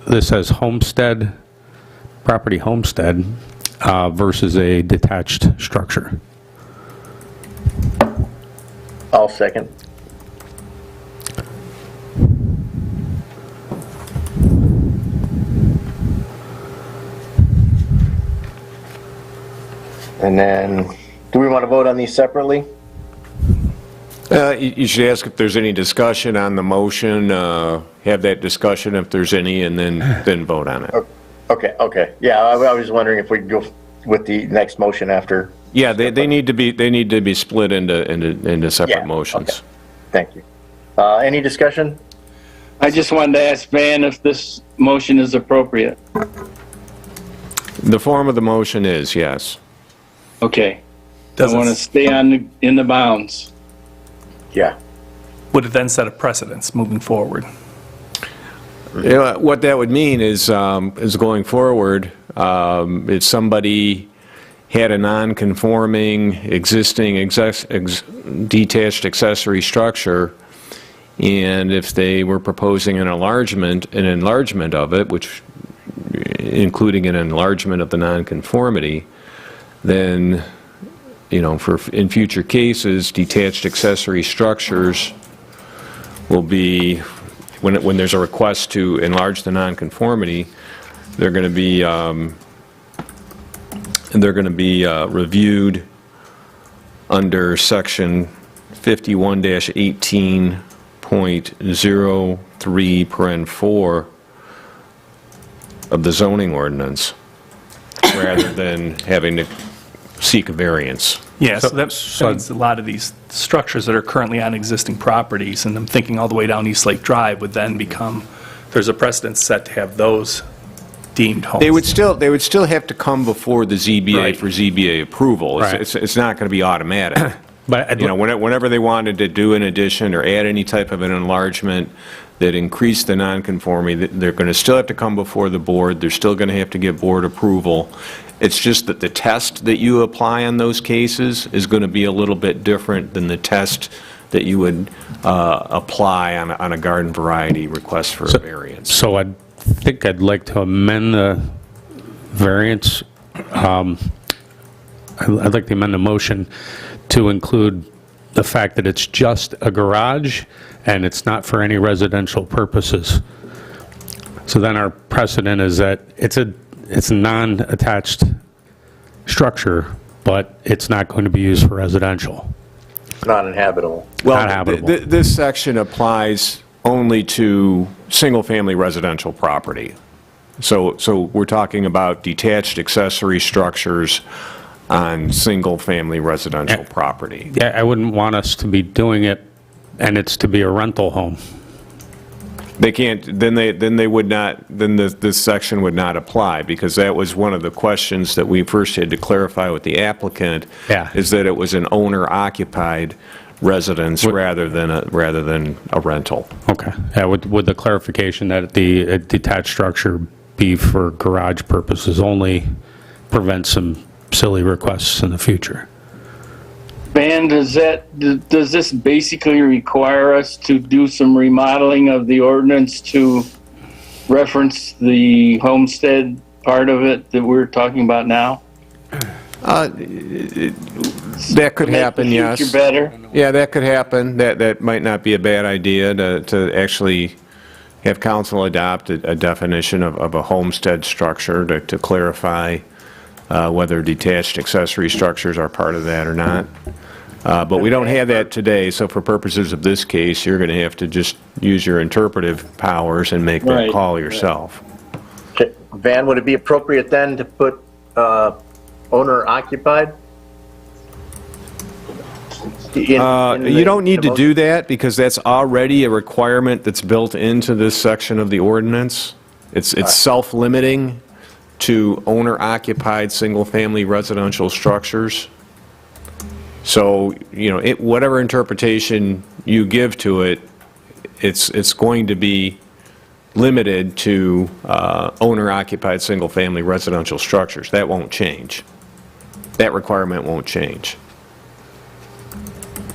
S5: this as homestead, property homestead versus a detached structure.
S1: I'll second. And then, do we want to vote on these separately?
S6: You should ask if there's any discussion on the motion, have that discussion if there's any, and then vote on it.
S1: Okay. Yeah, I was wondering if we could go with the next motion after.
S6: Yeah, they need to be split into separate
S1: Yeah,
S6: motions.
S1: okay. Thank you. Any discussion?
S9: I just wanted to ask Van if this motion is appropriate.
S6: The form of the motion is, yes.
S9: Okay.
S2: Does
S9: I want to
S2: it,
S9: stay in the bounds.
S1: Yeah.
S2: would it then set a precedence moving forward?
S6: What that would mean is going forward, if somebody had a non-conforming existing detached accessory structure, and if they were proposing an enlargement of it, which including an enlargement of the nonconformity, then, in future cases, detached accessory structures will be, when there's a request to enlarge the nonconformity, they're going to be reviewed under section 51-18.03 paren 4 of the zoning ordinance, rather than having to seek a variance.
S2: Yeah, so that means a lot of these structures that are currently on existing properties, and I'm thinking all the way down East Lake Drive, would then become, there's a precedent set to have those deemed homes.
S6: They would still have to come before the ZBA
S2: Right.
S6: for ZBA approval.
S5: Right.
S6: It's not going to be automatic.
S5: But
S6: Whenever they wanted to do an addition or add any type of an enlargement that increased the nonconformity, they're going to still have to come before the board. They're still going to have to get board approval. It's just that the test that you apply in those cases is going to be a little bit different than the test that you would apply on a garden variety request for a variance.
S5: So I think I'd like to amend the variance. I'd like to amend the motion to include the fact that it's just a garage and it's not for any residential purposes. So then our precedent is that it's a non-attached structure, but it's not going to be used for residential.
S1: It's not inhabitable.
S5: Not habitable.
S6: This section applies only to single-family residential property. So we're talking about detached accessory structures on single-family residential property.
S5: Yeah, I wouldn't want us to be doing it and it's to be a rental home.
S6: They can't, then they would not, then this section would not apply, because that was one of the questions that we first had to clarify with the applicant.
S5: Yeah.
S6: Is that it was an owner-occupied residence rather than a rental.
S5: Okay. Yeah, with the clarification that the detached structure be for garage purposes only, prevent some silly requests in the future.
S9: Van, does this basically require us to do some remodeling of the ordinance to reference the homestead part of it that we're talking about now?
S6: That could happen,
S9: Make the
S6: yes.
S9: future better?
S6: Yeah, that could happen. That might not be a bad idea to actually have council adopt a definition of a homestead structure to clarify whether detached accessory structures are part of that or not. But we don't have that today, so for purposes of this case, you're going to have to just use your interpretive powers and make that
S9: Right,
S6: call yourself.
S1: Okay. Van, would it be appropriate then to put owner occupied?
S6: You don't need to do that, because that's already a requirement that's built into this section of the ordinance. It's self-limiting to owner-occupied single-family residential structures. So, whatever interpretation you give to it, it's going to be limited to owner-occupied single-family residential structures. That won't change. That requirement won't change.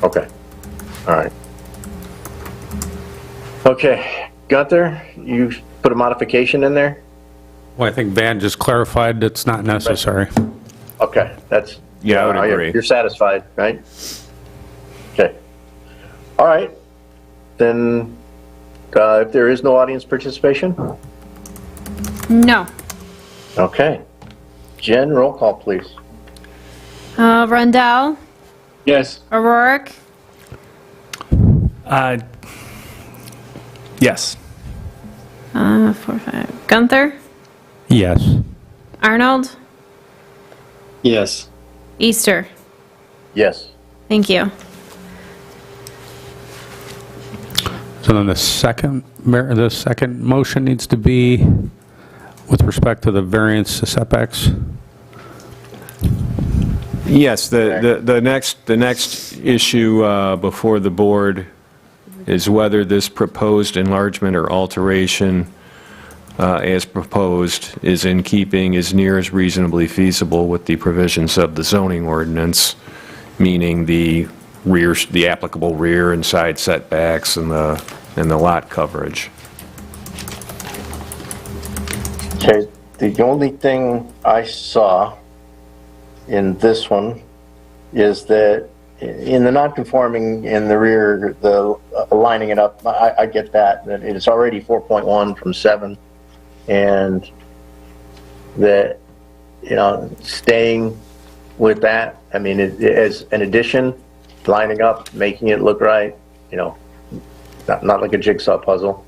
S1: Okay. All right. Okay. Gunther, you put a modification in there?
S5: Well, I think Van just clarified it's not necessary.
S1: Okay. That's.
S6: Yeah, I would agree.
S1: You're satisfied, right? Okay. All right. Then, if there is no audience participation?
S3: No.
S1: Okay. Jen, roll call, please.
S3: Rundell,
S9: Yes.
S3: O'Rourke,
S2: Yes.
S3: 4, 5. Gunther?
S5: Yes.
S3: Arnold?
S4: Yes.
S3: Easter?
S1: Yes.
S3: Thank you.
S5: So then the second motion needs to be with respect to the variance setbacks?
S6: Yes, the next issue before the board is whether this proposed enlargement or alteration as proposed is in keeping as near as reasonably feasible with the provisions of the zoning ordinance, meaning the applicable rear and side setbacks and the lot coverage.
S1: Okay, the only thing I saw in this one is that in the non-conforming in the rear, the lining it up, I get that it's already 4.1 from 7, and that, staying with that, I mean, as an addition, lining up, making it look right, not like a jigsaw puzzle,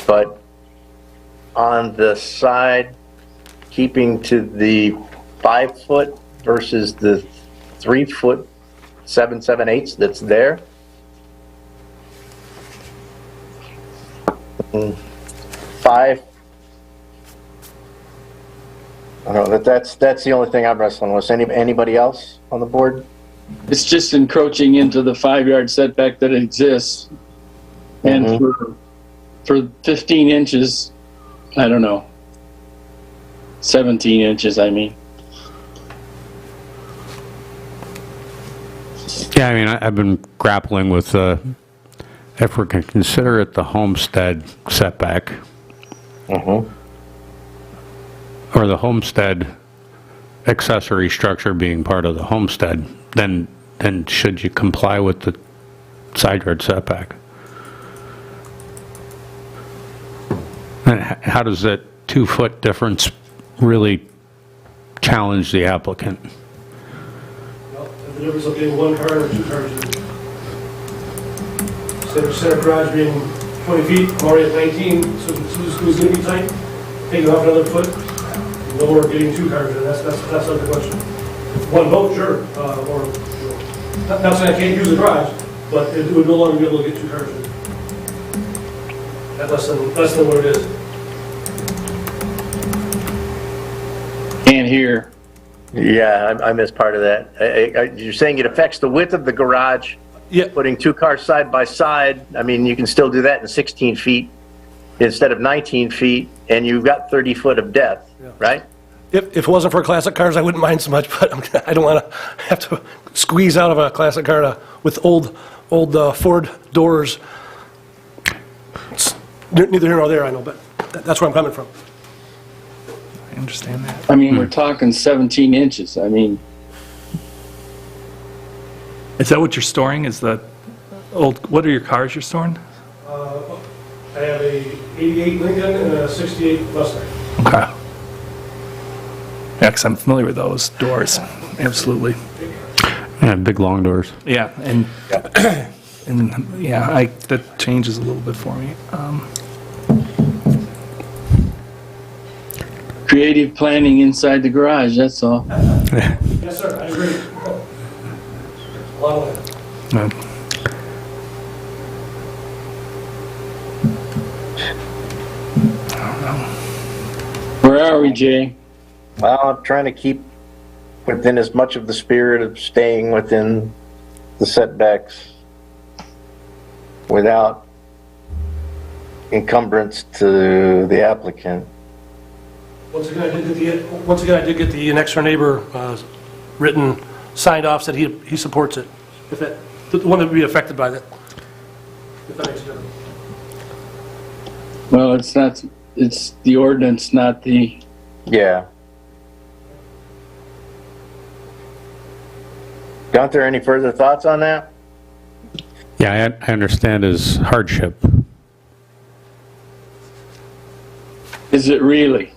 S1: but on the side, keeping to the 5 foot versus the 3 foot 7/7/8 that's there. 5. I don't know, that's the only thing I'm wrestling with. Anybody else on the board?
S9: It's just encroaching into the 5-yard setback that exists. And for 15 inches, I don't know, 17 inches, I mean.
S5: Yeah, I mean, I've been grappling with if we can consider it the homestead setback, or the homestead accessory structure being part of the homestead, then should you comply with the side yard setback? And how does that 2 foot difference really challenge the applicant?
S8: Well, the difference of getting 1 car or 2 cars in. Instead of center garage being 20 feet, I'm already at 19, so who's going to be tight? Taking off another foot, no more getting 2 cars in, that's not the question. 1 boat, sure, or, not saying I can't use the garage, but it would no longer be able to get 2 cars in. At less than what it is.
S9: Can't hear.
S1: Yeah, I missed part of that. You're saying it affects the width of the garage?
S8: Yeah.
S1: Putting 2 cars side by side, I mean, you can still do that in 16 feet instead of 19 feet, and you've got 30 foot of depth, right?
S8: If it wasn't for classic cars, I wouldn't mind so much, but I don't want to have to squeeze out of a classic car with old Ford doors. It's neither here nor there, I know, but that's where I'm coming from.
S2: I understand that.
S9: I mean, we're talking 17 inches. I mean,
S2: Is that what you're storing? Is the old, what are your cars you're storing?
S8: I have a 88 Lincoln and a 68 Mustang.
S2: Okay. Yeah, because I'm familiar with those doors. Absolutely.
S5: Yeah, big long doors.
S2: Yeah, and yeah, that changes a little bit for me.
S9: creative planning inside the garage, that's all.
S8: Yes, sir, I agree. A lot of land.
S9: Where are we, Jay?
S1: Well, I'm trying to keep within as much of the spirit of staying within the setbacks without encumbrance to the applicant.
S8: Once again, I did get the next door neighbor written, signed off, said he supports it. If that, the one that would be affected by that. If that makes a difference.
S9: Well, it's not, it's the ordinance, not the,
S1: Yeah. Gunther, any further thoughts on that?
S5: Yeah, I understand his hardship.
S9: is it really?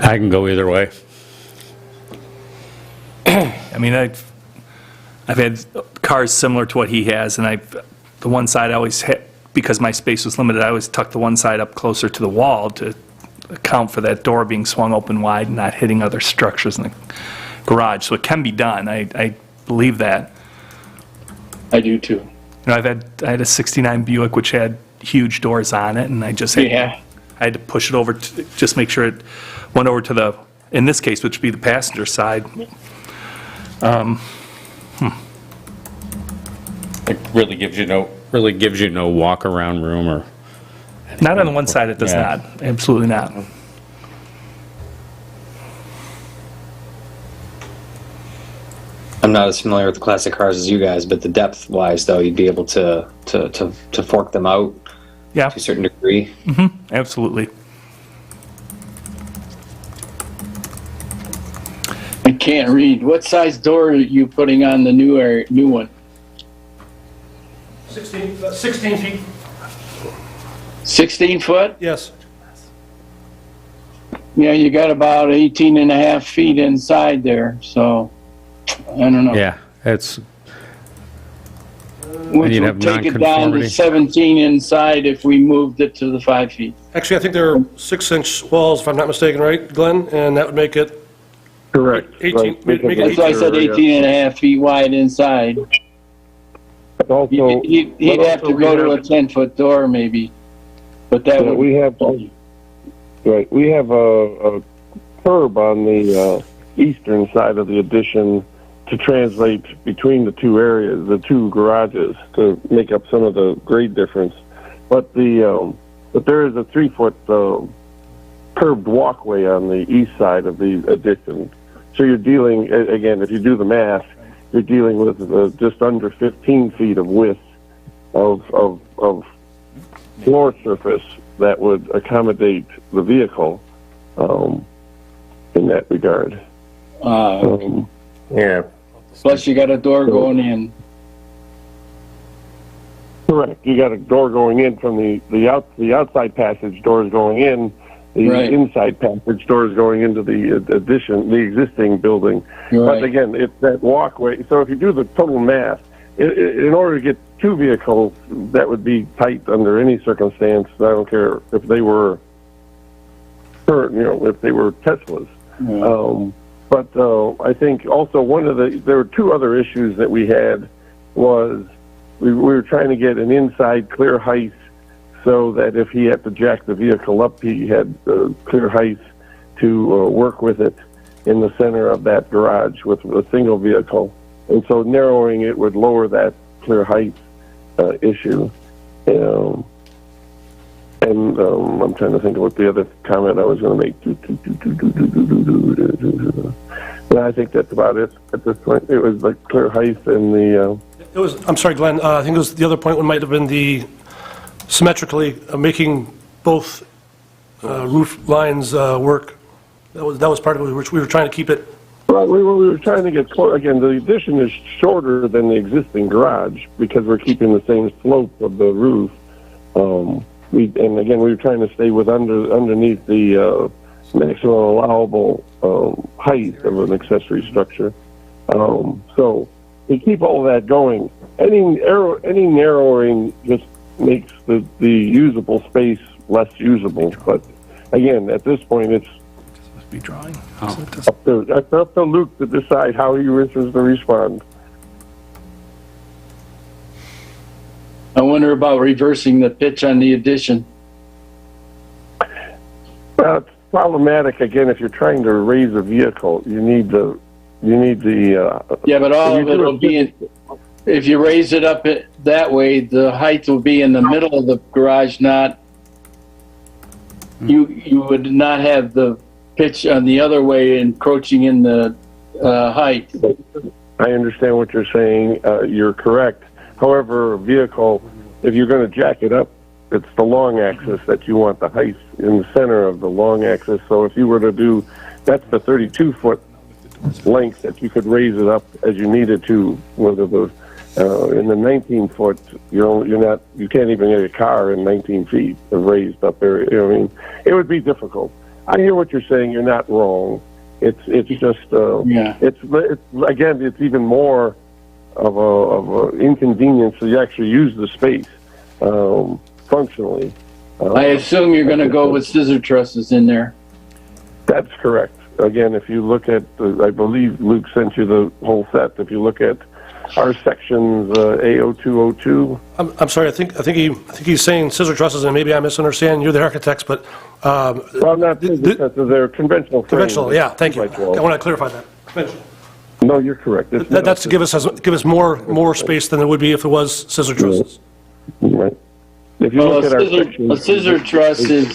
S5: I can go either way.
S2: mean, I've had cars similar to what he has, and the one side I always had, because my space was limited, I always tucked the one side up closer to the wall to account for that door being swung open wide and not hitting other structures in the garage. So it can be done. I believe that.
S9: I do too.
S2: You know, I had a 69 Buick which had huge doors on it, and I just had,
S9: Yeah.
S2: I had to push it over to just make sure it went over to the, in this case, which would be the passenger side.
S5: It really gives you no walk around room or.
S2: Not on the one side, it does
S5: Yeah.
S2: not. Absolutely not.
S4: I'm not as familiar with the classic cars as you guys, but the depth-wise, though, you'd be able to fork them out
S2: Yeah,
S4: to a certain degree.
S2: absolutely.
S9: I can't read. What size door are you putting on the new one?
S8: 16 feet,
S9: 16 foot?
S8: yes.
S9: Yeah, you got about 18 and a half feet inside there, so I don't know.
S5: Yeah, it's,
S9: Which
S5: you'd
S9: would
S5: have
S9: take it down
S5: nonconformity.
S9: to 17 inside if we moved it to the 5 feet.
S8: Actually, I think there are 6-inch walls, if I'm not mistaken, right, Glenn? And that would make it
S10: Correct.
S8: 18,
S10: Right,
S8: make it
S9: That's why I said 18 and a half feet wide inside.
S10: But also,
S9: He'd
S10: but
S9: have to
S10: also we
S9: go to a
S10: have-
S9: 10-foot door maybe, but that
S10: Yeah,
S9: would,
S10: we have a curb on the eastern side of the addition to translate between the two areas, the two garages, to make up some of the grade difference. But but there is a 3-foot curbed walkway on the east side of the addition. So you're dealing, again, if you do the math, you're dealing with just under 15 feet of width of floor surface that would accommodate the vehicle in that regard.
S1: Yeah.
S9: plus you got a door going in.
S10: Correct. You got a door going in from the outside passage doors going in. The
S9: Right.
S10: inside passage doors going into the addition, the existing building. But
S9: Right.
S10: again, it's that walkway. So if you do the total math, in order to get two vehicles, that would be tight under any circumstance. I don't care if they were, if they were Teslas. But I think also there were two other issues that we had was we were trying to get an inside clear height so that if he had to jack the vehicle up, he had clear height to work with it in the center of that garage with a single vehicle. And so narrowing it would lower that clear height issue. And I'm trying to think of what the other comment I was going to make. And I think that's about it at this point. It was like clear height and the...
S8: It was, I'm sorry, Glenn, I think it was the other point might have been the symmetrically making both roof lines work. That was part of it, which we were trying to keep it.
S10: Well, we were trying to get close. Again, the addition is shorter than the existing garage because we're keeping the same slope of the roof. And again, we were trying to stay underneath the maximum allowable height of an accessory structure. So we keep all that going. Any narrowing just makes the usable space less usable. But again, at this point, it's
S2: Must be drawing.
S10: up to Luke to decide how he wishes to respond.
S9: I wonder about reversing the pitch on the addition.
S10: Well, it's problematic again if you're trying to raise a vehicle. You need the
S9: Yeah, but all of it will be if you raise it up that way, the height will be in the middle of the garage, not, you would not have the pitch on the other way encroaching in the height.
S10: I understand what you're saying. You're correct. However, a vehicle, if you're going to jack it up, it's the long axis that you want the height in the center of the long axis. So if you were to do, that's the 32-foot length that you could raise it up as you needed to. Whether the in the 19-foot, you can't even get a car in 19 feet of raised up area. I mean, it would be difficult. I hear what you're saying. You're not wrong. It's just,
S9: Yeah.
S10: it's again, it's even more of a inconvenience to actually use the space, functionally.
S9: I assume you're going to go with scissor trusses in there.
S10: That's correct. Again, if you look at, I believe Luke sent you the whole set. If you look at our sections, A0202.
S8: I'm sorry, I think he's saying scissor trusses, and maybe I misunderstand. You're the architects, but
S10: Well, not scissor trusses, they're conventional frames.
S8: conventional. Yeah, thank you.
S10: 2x12.
S8: I want to clarify that. Conventional.
S10: No, you're correct. It's
S8: That's to give us more space than it would be if it was scissor trusses.
S10: right. If you
S9: Well,
S10: look at our
S9: a
S10: sections,
S9: scissor truss is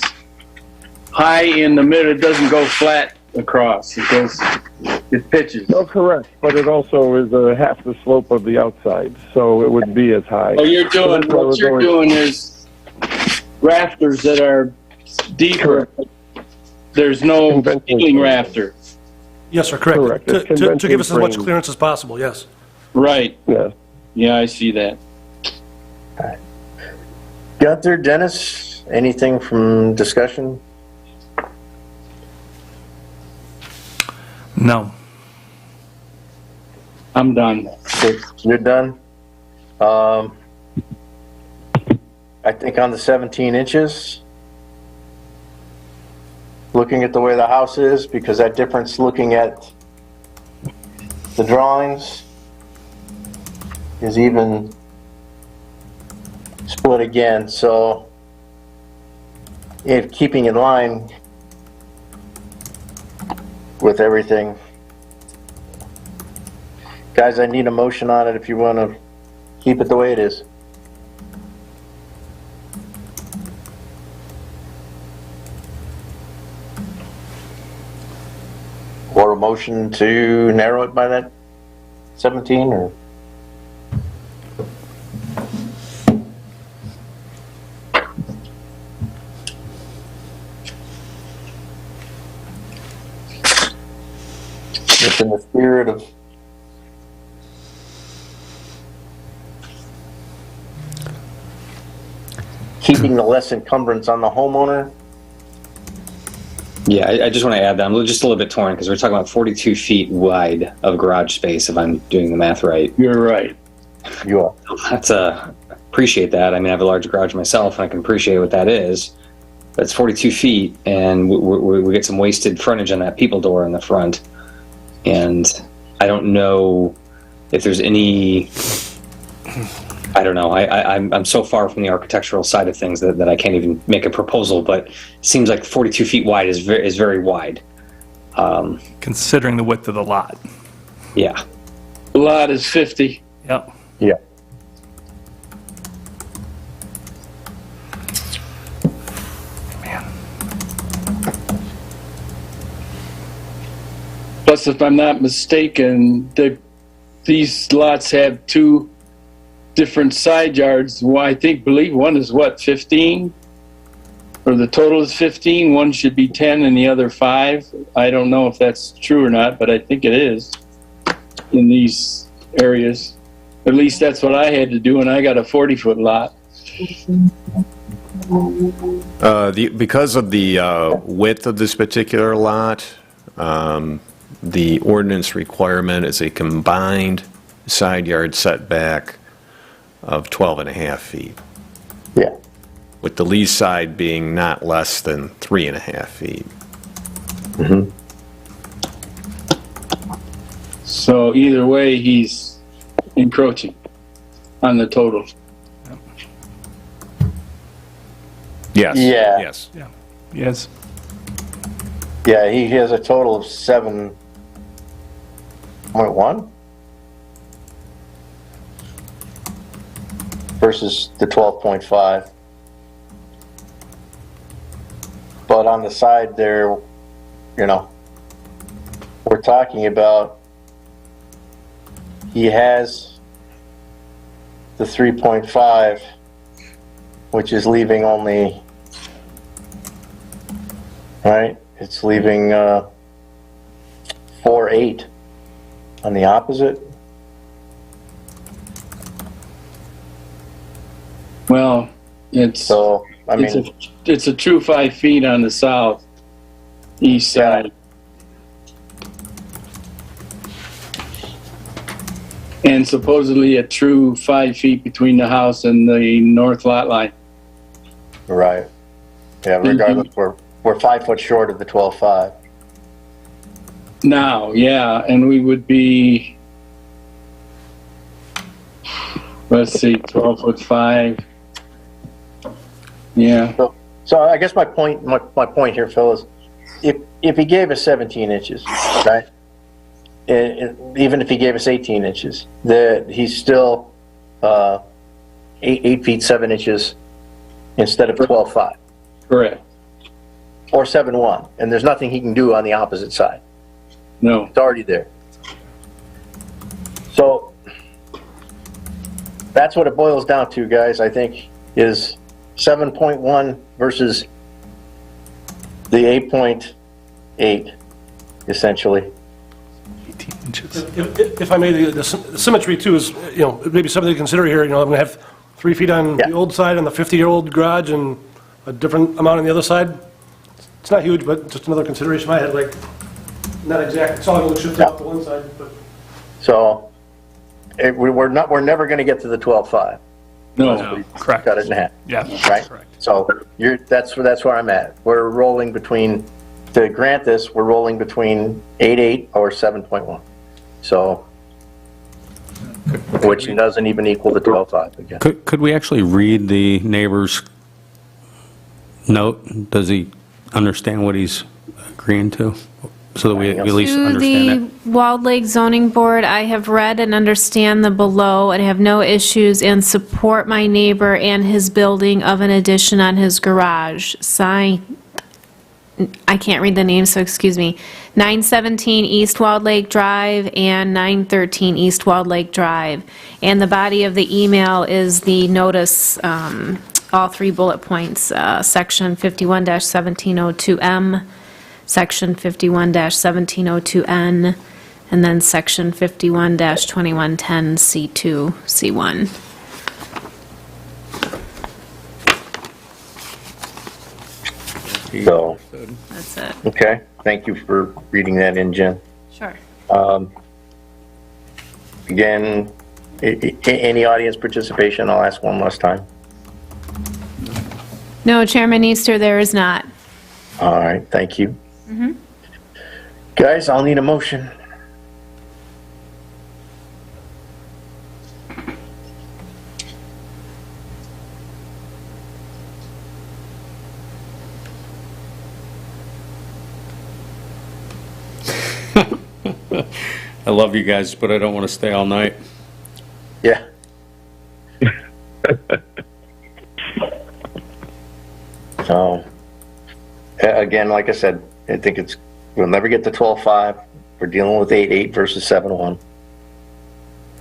S9: high in the middle. It doesn't go flat across. It pitches.
S10: no, correct, but it also is half the slope of the outside, so it would be as high.
S9: What you're doing,
S10: that's why
S9: what
S10: we're
S9: you're
S10: going-
S9: doing is rafters that are deeper. There's no
S10: Conventional
S9: ceiling
S10: frame.
S9: rafter.
S8: Yes, sir, correct.
S10: Correct. It's
S8: To give us as
S10: conventional
S8: much
S10: frame.
S8: clearance as possible, yes.
S9: Right.
S10: Yeah.
S9: Yeah, I see that.
S1: Gunther, Dennis, anything from discussion?
S2: No.
S9: I'm done.
S1: Okay, you're done? I think on the 17 inches, looking at the way the house is, because that difference looking at the drawings is even split again, so keeping in line with everything. Guys, I need a motion on it if you want to keep it the way it is. Or a motion to narrow it by that 17, or? It's in the spirit of keeping the less encumbrance on the homeowner.
S4: Yeah, I just want to add that I'm just a little bit torn because we're talking about 42 feet wide of garage space, if I'm doing the math right.
S9: You're right.
S1: You are.
S4: That's appreciate that. I mean, I have a large garage myself, and I can appreciate what that is. That's 42 feet, and we get some wasted frontage on that people door in the front. And I don't know if there's any. I don't know. I'm so far from the architectural side of things that I can't even make a proposal. But it seems like 42 feet wide is very wide.
S2: Considering the width of the lot.
S4: Yeah.
S9: The lot is 50.
S2: Yep.
S1: Yeah.
S2: Man.
S9: Plus, if I'm not mistaken, these lots have two different side yards. Well, believe one is what, 15? Or the total is 15, one should be 10 and the other 5. I don't know if that's true or not, but I think it is in these areas. At least that's what I had to do, and I got a 40-foot lot.
S6: Because of the width of this particular lot, the ordinance requirement is a combined side yard setback of 12 and a half feet,
S1: Yeah.
S6: with the lee side being not less than 3.5 feet.
S1: Mm-hmm.
S9: So either way, he's encroaching on the total.
S6: Yes.
S1: Yeah.
S6: Yes.
S2: Yeah. Yes.
S1: Yeah, he has a total of 7.1 versus the 12.5. But on the side there, we're talking about he has the 3.5, which is leaving only, right? It's leaving 4.8 on the opposite.
S9: Well, it's
S1: So, I mean,
S9: it's a true 5 feet on the south east side. and supposedly a true 5 feet between the house and the north lot line.
S1: Right. Yeah, regardless, we're 5 foot short of the 12.5.
S9: Now, yeah, and we would be, let's see, 12 foot 5. Yeah.
S1: So I guess my point here, Phil, is if he gave us 17 inches, right? Even if he gave us 18 inches, that he's still 8 feet 7 inches instead of 12.5.
S9: Correct.
S1: Or 7.1, and there's nothing he can do on the opposite side.
S9: No.
S1: It's already there. So that's what it boils down to, guys, I think, is 7.1 versus the 8.8, essentially.
S2: 18 inches.
S8: If I may, the symmetry too is, maybe something to consider here. I'm going to have 3 feet on the old side on the 50-year-old garage and a different amount on the other side. It's not huge, but just another consideration I had, like, not exact, it's all going to shift out to one side, but.
S1: So we're never going to get to the 12.5.
S9: No.
S2: Correct.
S1: Cut it in half.
S2: Yeah.
S1: Right?
S2: Correct.
S1: So that's where I'm at. We're rolling between, to grant this, we're rolling between 8.8 or 7.1. So, which doesn't even equal the 12.5 again.
S5: Could we actually read the neighbor's note? Does he understand what he's agreeing to? So that we at least
S3: To
S5: understand
S3: the Walled Lake Zoning Board, I have read and understand the below and have no issues and support my neighbor and his building of an addition on his garage. Sign, I can't read the name, so excuse me. 917 East Walled Lake Drive and 913 East Walled Lake Drive. And the body of the email is the notice, all 3 bullet points, section 51-1702M, section 51-1702N, and then section 51-2110C2, C1.
S1: So,
S3: That's it.
S1: okay, thank you for reading that in, Jen.
S3: Sure.
S1: Again, any audience participation, I'll ask one last time.
S3: No, Chairman Easter, there is not.
S1: All right, thank you. Guys, I'll need a motion.
S5: I love you guys, but I don't want to stay all night.
S1: Yeah. So, again, like I said, I think we'll never get to 12.5. We're dealing with 8.8 versus 7.1.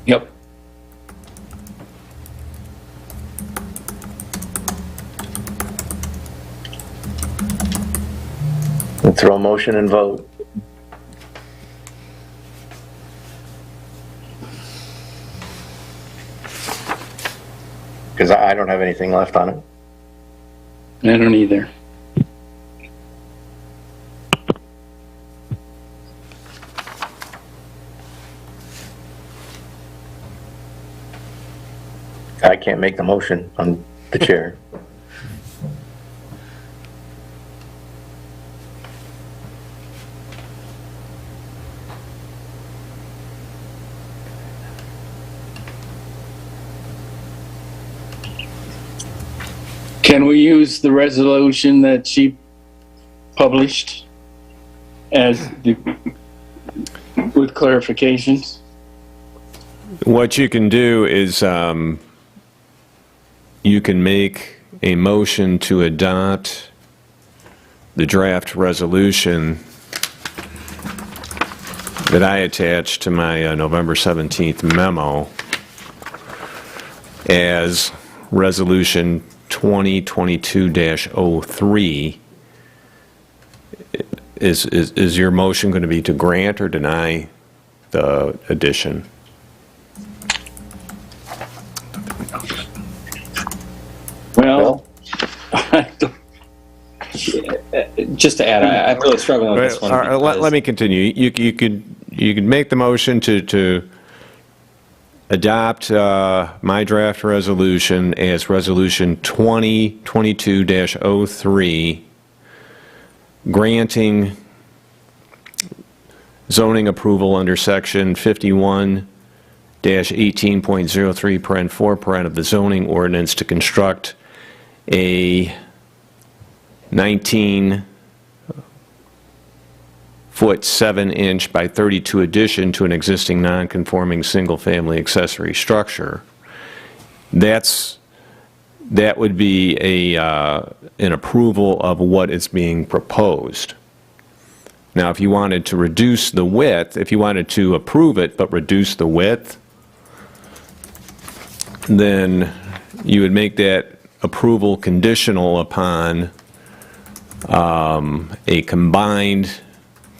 S9: Yep.
S1: We'll throw a motion and vote. Because I don't have anything left on it.
S9: I don't either.
S1: I can't make the motion. I'm the chair.
S9: Can we use the resolution that she published with clarifications?
S6: What you can do is you can make a motion to adopt the draft resolution that I attached to my November 17th memo as Resolution 2022-03. Is your motion going to be to grant or deny the addition?
S9: Well,
S4: Just to add, I'm really struggling with this one.
S6: All right, let me continue. You could make the motion to adopt my draft resolution as Resolution 2022-03, granting zoning approval under Section 51-18.03, paren 4, paren of the zoning ordinance to construct a 19-foot 7-inch by 32 addition to an existing non-conforming single-family accessory structure. That would be an approval of what is being proposed. Now, if you wanted to reduce the width, if you wanted to approve it but reduce the width, then you would make that approval conditional upon a combined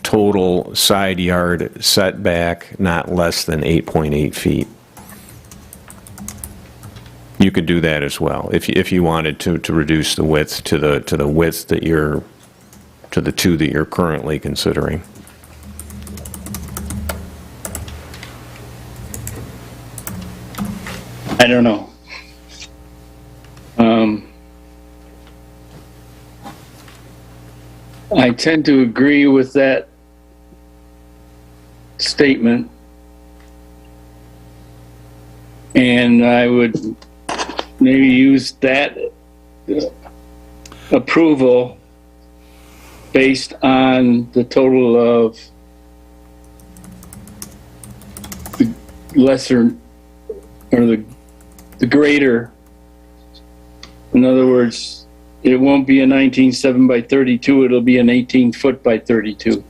S6: total side yard setback not less than 8.8 feet. You could do that as well if you wanted to reduce the width to the width that to the two that you're currently considering.
S9: I don't know. I tend to agree with that statement, and I would maybe use that approval based on the total of the lesser or the greater. In other words, it won't be a 19.7 by 32, it'll be an 18-foot by 32.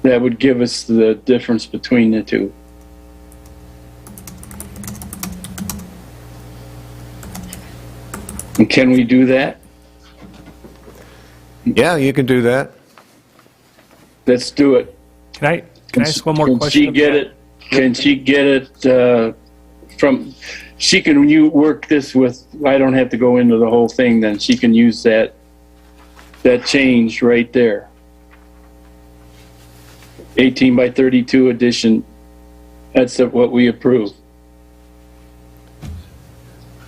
S9: That would give us the difference between the two. And can we do that?
S6: Yeah, you can do that.
S9: Let's do it.
S2: Can I ask one more question?
S9: Can she get it from, you work this with, I don't have to go into the whole thing then, she can use that change right there. 18 by 32 addition, that's what we approve.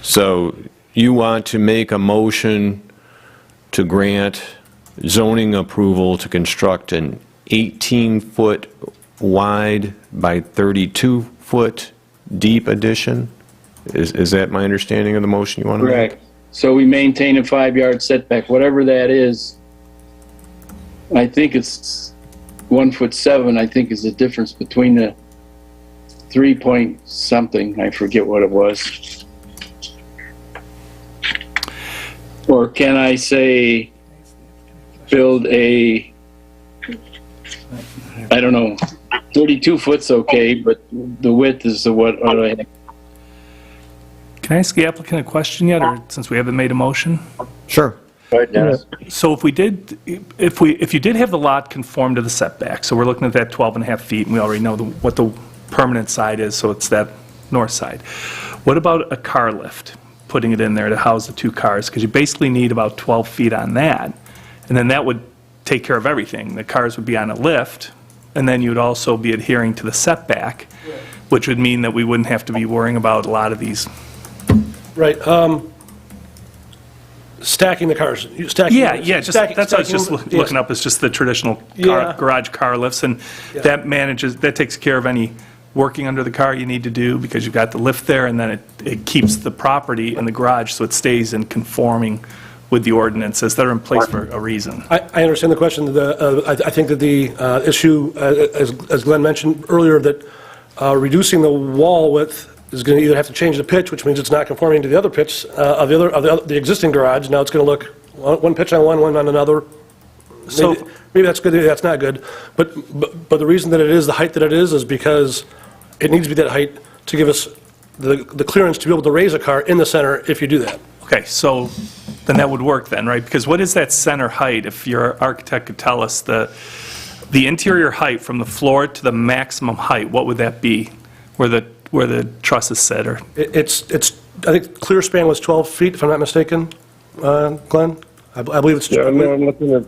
S6: So you want to make a motion to grant zoning approval to construct an 18-foot wide by 32-foot deep addition? Is that my understanding of the motion you want to make?
S9: Correct. So we maintain a 5-yard setback, whatever that is. I think it's 1'7", I think is the difference between the 3 point something, I forget what it was. Or can I say, build a, I don't know, 32 foot's okay, but the width is what I have.
S2: Can I ask the applicant a question yet, or since we haven't made a motion?
S6: Sure.
S1: Go ahead, Dennis.
S2: So if you did have the lot conform to the setback, so we're looking at that 12.5 feet, and we already know what the permanent side is, so it's that north side. What about a car lift, putting it in there to house the two cars? Because you basically need about 12 feet on that, and then that would take care of everything. The cars would be on a lift, and then you would also be adhering to the setback, which would mean that we wouldn't have to be worrying about a lot of these.
S8: Right. Stacking the cars.
S2: That's what I was just looking up, is just the traditional garage car lifts, and that takes care of any working under the car you need to do, because you've got the lift there, and then it keeps the property in the garage so it stays in conforming with the ordinances that are in place for a reason.
S8: I understand the question. I think that the issue, as Glenn mentioned earlier, that reducing the wall width is going to either have to change the pitch, which means it's not conforming to the other pitch of the existing garage. Now it's going to look one pitch on one on another. So maybe that's good, maybe that's not good. But the reason that it is the height that it is because it needs to be that height to give us the clearance to be able to raise a car in the center if you do that.
S2: Okay, so then that would work then, right? Because what is that center height? If your architect could tell us the interior height from the floor to the maximum height, what would that be? Where the trusses sit, or?
S8: It's I think clear span was 12 feet, if I'm not mistaken, Glenn? I believe it's...
S10: Yeah, no, I'm looking at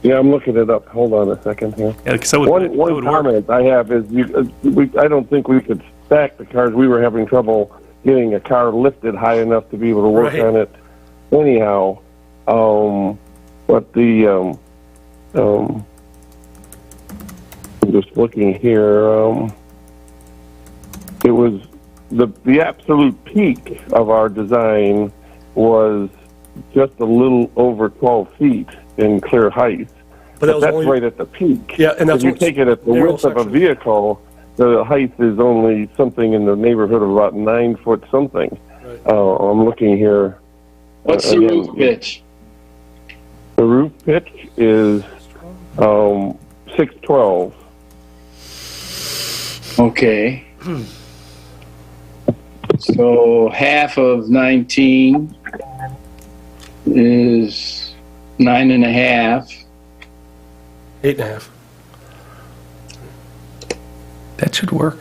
S10: Yeah, I'm looking it up. Hold on a second here.
S2: Yeah, so it would
S10: One
S2: work.
S10: comment I have is I don't think we could stack the cars. We were having trouble getting a car lifted high enough to be able to work
S8: Right.
S10: on it anyhow. But I'm just looking here. It was the absolute peak of our design was just a little over 12 feet in clear height.
S8: But that was
S10: that's
S8: only-
S10: right at the peak.
S8: Yeah, and that's
S10: if you
S8: what's
S10: take it at the
S8: narrow
S10: width of a
S8: section.
S10: vehicle, the height is only something in the neighborhood of about 9 foot something. I'm looking here.
S9: What's the
S10: again,
S9: roof pitch?
S10: The roof pitch is 612.
S9: Okay. So half of 19 is 9.5.
S8: 8.5.
S2: That should work.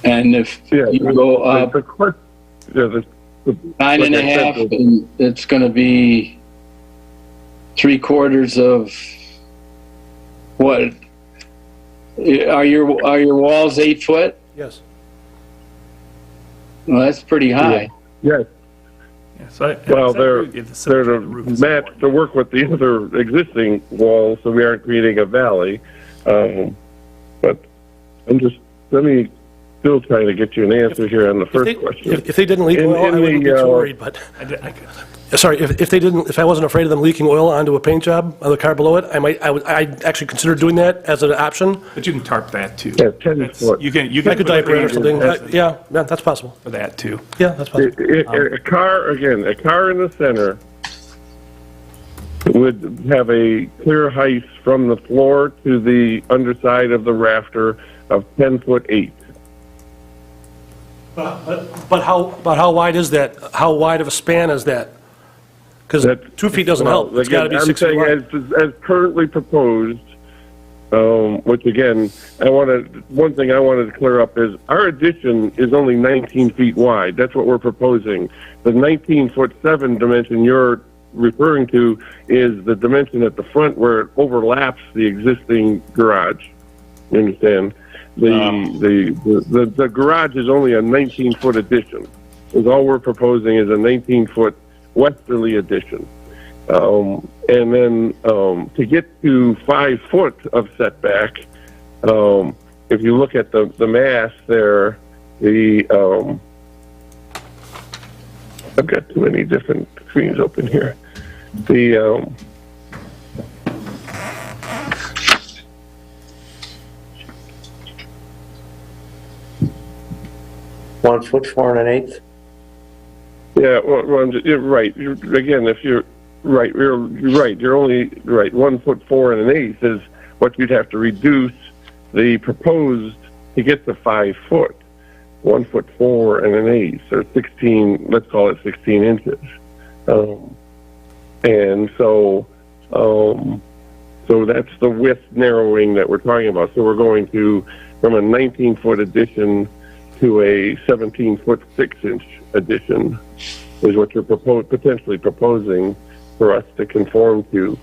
S9: And if
S10: Yeah,
S9: you go up
S10: the
S9: 9.5, then it's going to be 3/4 of what? Are your walls 8 foot?
S8: Yes.
S9: Well, that's pretty high.
S10: Yes.
S2: Yeah, so
S10: Well,
S2: I
S10: they're
S2: agree with you. The
S10: to
S2: symmetry of the roof is
S10: match
S2: important.
S10: to work with the other existing walls, so we aren't creating a valley. But let me still trying to get you an answer here on the first question.
S8: If they didn't leak
S10: In-
S8: oil,
S10: in
S8: I wouldn't be
S10: the,
S8: too worried, but,
S2: I could-
S8: sorry, if I wasn't afraid of them leaking oil onto a paint job on the car below it, I'd actually consider doing that as an option.
S2: But you can tarp that too.
S10: Yeah, 10
S2: That's-
S10: foot.
S2: You can
S8: I could
S2: put a
S8: diaper it or
S2: green
S8: something.
S2: roof
S8: Yeah, that's possible.
S2: for that too.
S8: Yeah, that's possible.
S10: A car in the center would have a clear height from the floor to the underside of the rafter of 10'8".
S8: But how wide is that? How wide of a span is that? Because 2 feet doesn't help. It's got to be
S10: I'm
S8: 6 feet
S10: saying
S8: wide.
S10: as currently proposed, which again, one thing I wanted to clear up is our addition is only 19 feet wide. That's what we're proposing. The 19'7" dimension you're referring to is the dimension at the front where it overlaps the existing garage. You understand? The garage is only a 19-foot addition. Is all we're proposing is a 19-foot westerly addition. And then to get to 5 foot of setback, if you look at the mass there, I've got too many different screens open here. The
S1: 1 foot 4 1/8.
S10: Yeah, well, you're right. Again, if you're right, you're right. You're only right. 1 foot 4 1/8 is what you'd have to reduce the proposed to get to 5 foot. 1 foot 4 1/8, or 16. Let's call it 16 inches. And so that's the width narrowing that we're talking about. So we're going to from a 19-foot addition to a 17-foot 6-inch addition is what you're potentially proposing for us to conform to.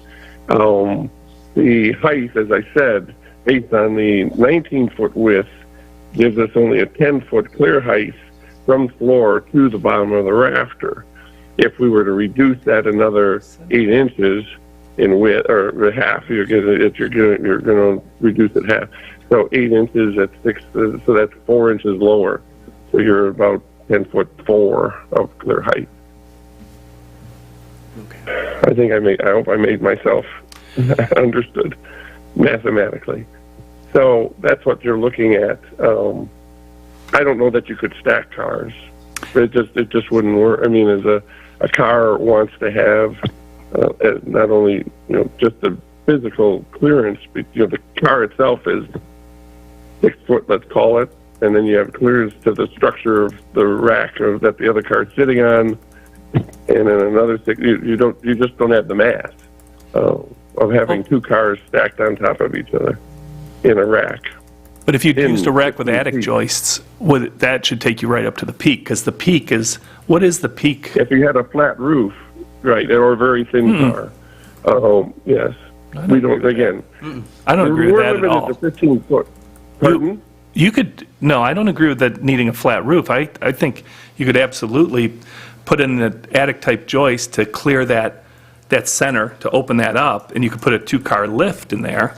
S10: The height, as I said, based on the 19-foot width, gives us only a 10-foot clear height from floor to the bottom of the rafter. If we were to reduce that another 8 inches in width, or half, you're going to reduce it half. So 8 inches at 6, so that's 4 inches lower. So you're about 10'4" of clear height. Okay. I hope I made myself understood mathematically. So that's what you're looking at. I don't know that you could stack cars. It just wouldn't work. I mean, as a car wants to have not only just the physical clearance, but the car itself is 6 foot, let's call it, and then you have clearance to the structure of the rack that the other car is sitting on, and then another 6. You just don't have the mass of having two cars stacked on top of each other in a rack.
S2: But if you'd used a rack with attic joists, that should take you right up to the peak, because the peak is, what is the peak?
S10: If you had a flat roof, right, or a very thin car, a home, yes. We don't, again.
S2: I don't agree with that at all.
S10: We're limited to 15 foot. Pardon?
S2: You could, no, I don't agree with that needing a flat roof. I think you could absolutely put in an attic-type joist to clear that center, to open that up, and you could put a two-car lift in there,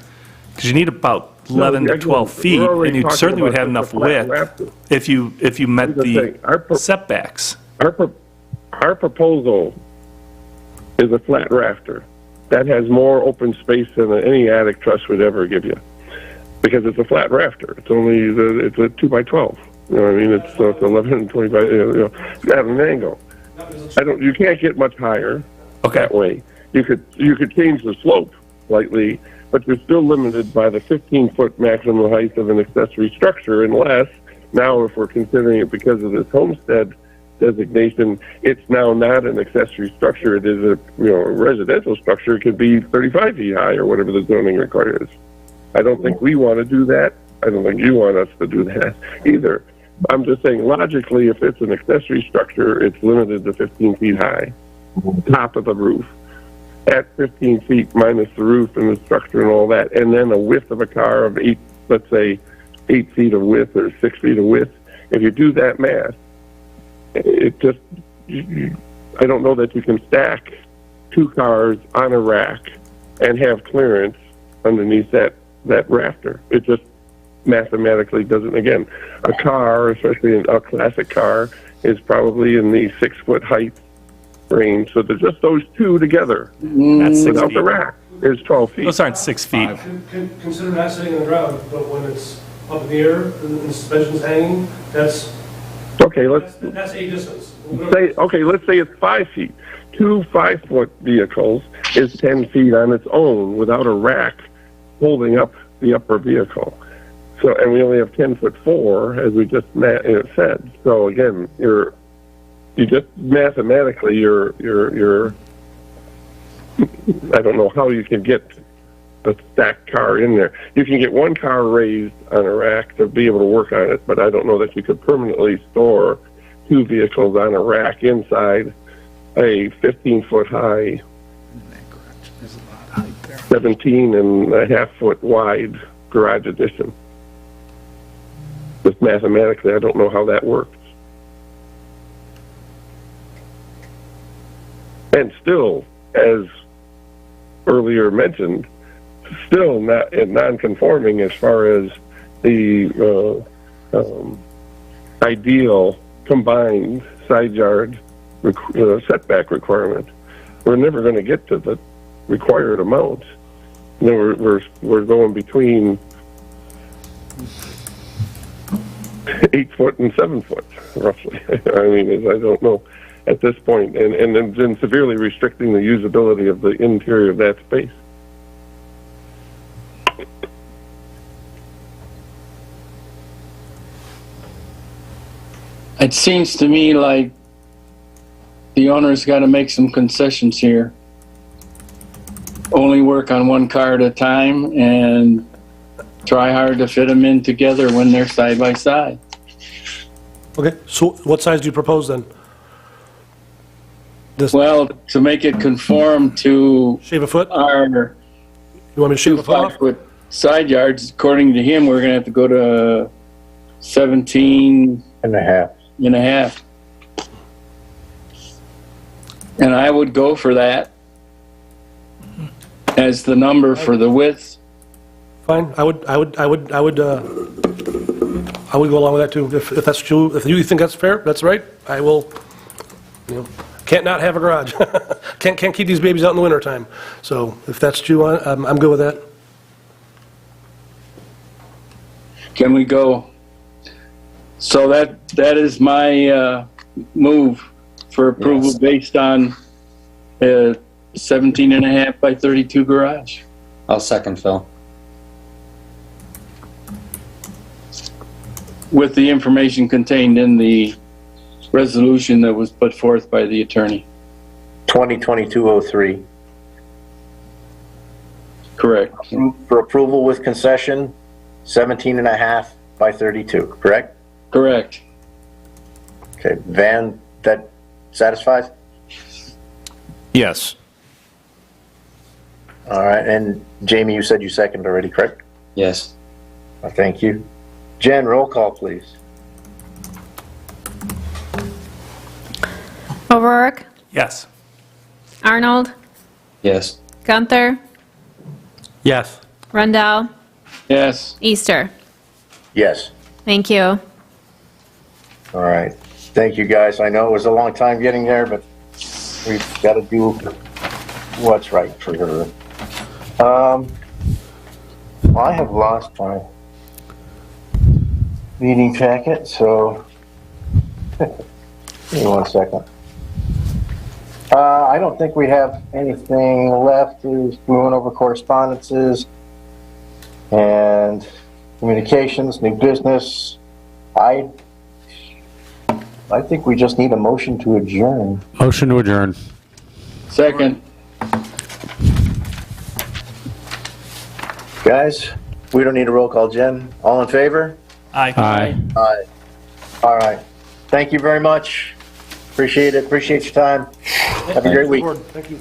S2: because you need about 11 to 12 feet, and you certainly would have enough width if you met the setbacks.
S10: Our proposal is a flat rafter. That has more open space than any attic truss would ever give you, because it's a flat rafter. It's only it's a 2 by 12. You know what I mean? It's 11 and 25. At an angle. You can't get much higher that way. You could change the slope slightly, but you're still limited by the 15-foot maximum height of an accessory structure, unless now, if we're considering it because of this homestead designation, it's now not an accessory structure. It is a residential structure. It could be 35 feet high or whatever the zoning requires. I don't think we want to do that. I don't think you want us to do that either. I'm just saying, logically, if it's an accessory structure, it's limited to 15 feet high, top of the roof. At 15 feet minus the roof and the structure and all that, and then a width of a car of 8, let's say 8 feet of width or 6 feet of width. If you do that math, it just, I don't know that you can stack 2 cars on a rack and have clearance underneath that rafter. It just mathematically doesn't. Again, a car, especially a classic car, is probably in the 6-foot height range. So there's just those two together.
S2: That's 6
S10: without
S2: feet.
S10: the rack is 12 feet.
S2: Those aren't 6 feet.
S8: Consider not sitting on the ground, but when it's up in the air and the suspension's hanging, that's
S10: Okay, let's
S8: a distance.
S10: let's say it's 5 feet. 2 5-foot vehicles is 10 feet on its own without a rack holding up the upper vehicle. So, and we only have 10'4", as we just said. So again, you just mathematically, you're I don't know how you can get a stacked car in there. You can get one car raised on a rack to be able to work on it, but I don't know that you could permanently store 2 vehicles on a rack inside a 15-foot high, 17.5-foot wide garage addition. Just mathematically, I don't know how that works. And still, as earlier mentioned, still not non-conforming as far as the ideal combined side yard setback requirement. We're never going to get to the required amount. We're going between 8 foot and 7 foot, roughly. I mean, I don't know at this point, and then severely restricting the usability of the interior of that space.
S9: It seems to me like the owner's got to make some concessions here. Only work on one car at a time and try hard to fit them in together when they're side by side.
S8: Okay, so what size do you propose then?
S9: Well, to make it conform to
S8: Shave a foot?
S9: our
S8: You want me to shave
S9: 2
S8: a foot off?
S9: 5-foot side yards, according to him, we're going to have to go to 17
S1: and a half.
S9: and a half. And I would go for that as the number for the width.
S8: Fine, I would go along with that too. If that's true, if you think that's fair, that's right, I will, can't not have a garage. Can't keep these babies out in the wintertime. So if that's true, I'm good with that.
S9: Can we go? So that is my move for approval based on a 17 and a half by 32 garage.
S4: I'll second, Phil.
S9: With the information contained in the resolution that was put forth by the attorney.
S1: 2022-03.
S9: Correct.
S1: For approval with concession, 17 and a half by 32, correct?
S9: Correct.
S1: Okay, Van, that satisfies?
S6: Yes.
S1: All right, and Jamie, you said you seconded already, correct?
S4: Yes.
S1: Thank you. Jen, roll call, please.
S3: O'Rourke,
S2: Yes.
S3: Arnold,
S4: Yes.
S3: Gunther,
S2: Yes.
S3: Rundell,
S9: Yes.
S3: Easter.
S1: Yes.
S3: Thank you.
S1: All right. Thank you, guys. I know it was a long time getting there, but we've got to do what's right for her. Well, I have lost my meeting packet, so give me 1 second. I don't think we have anything left. Is moving over correspondences and communications, new business. I think we just need a motion to adjourn.
S5: Motion to adjourn.
S9: Second.
S1: Guys, we don't need a roll call. Jen, all in favor?
S2: Aye.
S1: Aye. All right. Thank you very much. Appreciate it. Appreciate your time. Have a great week.
S8: Thank you.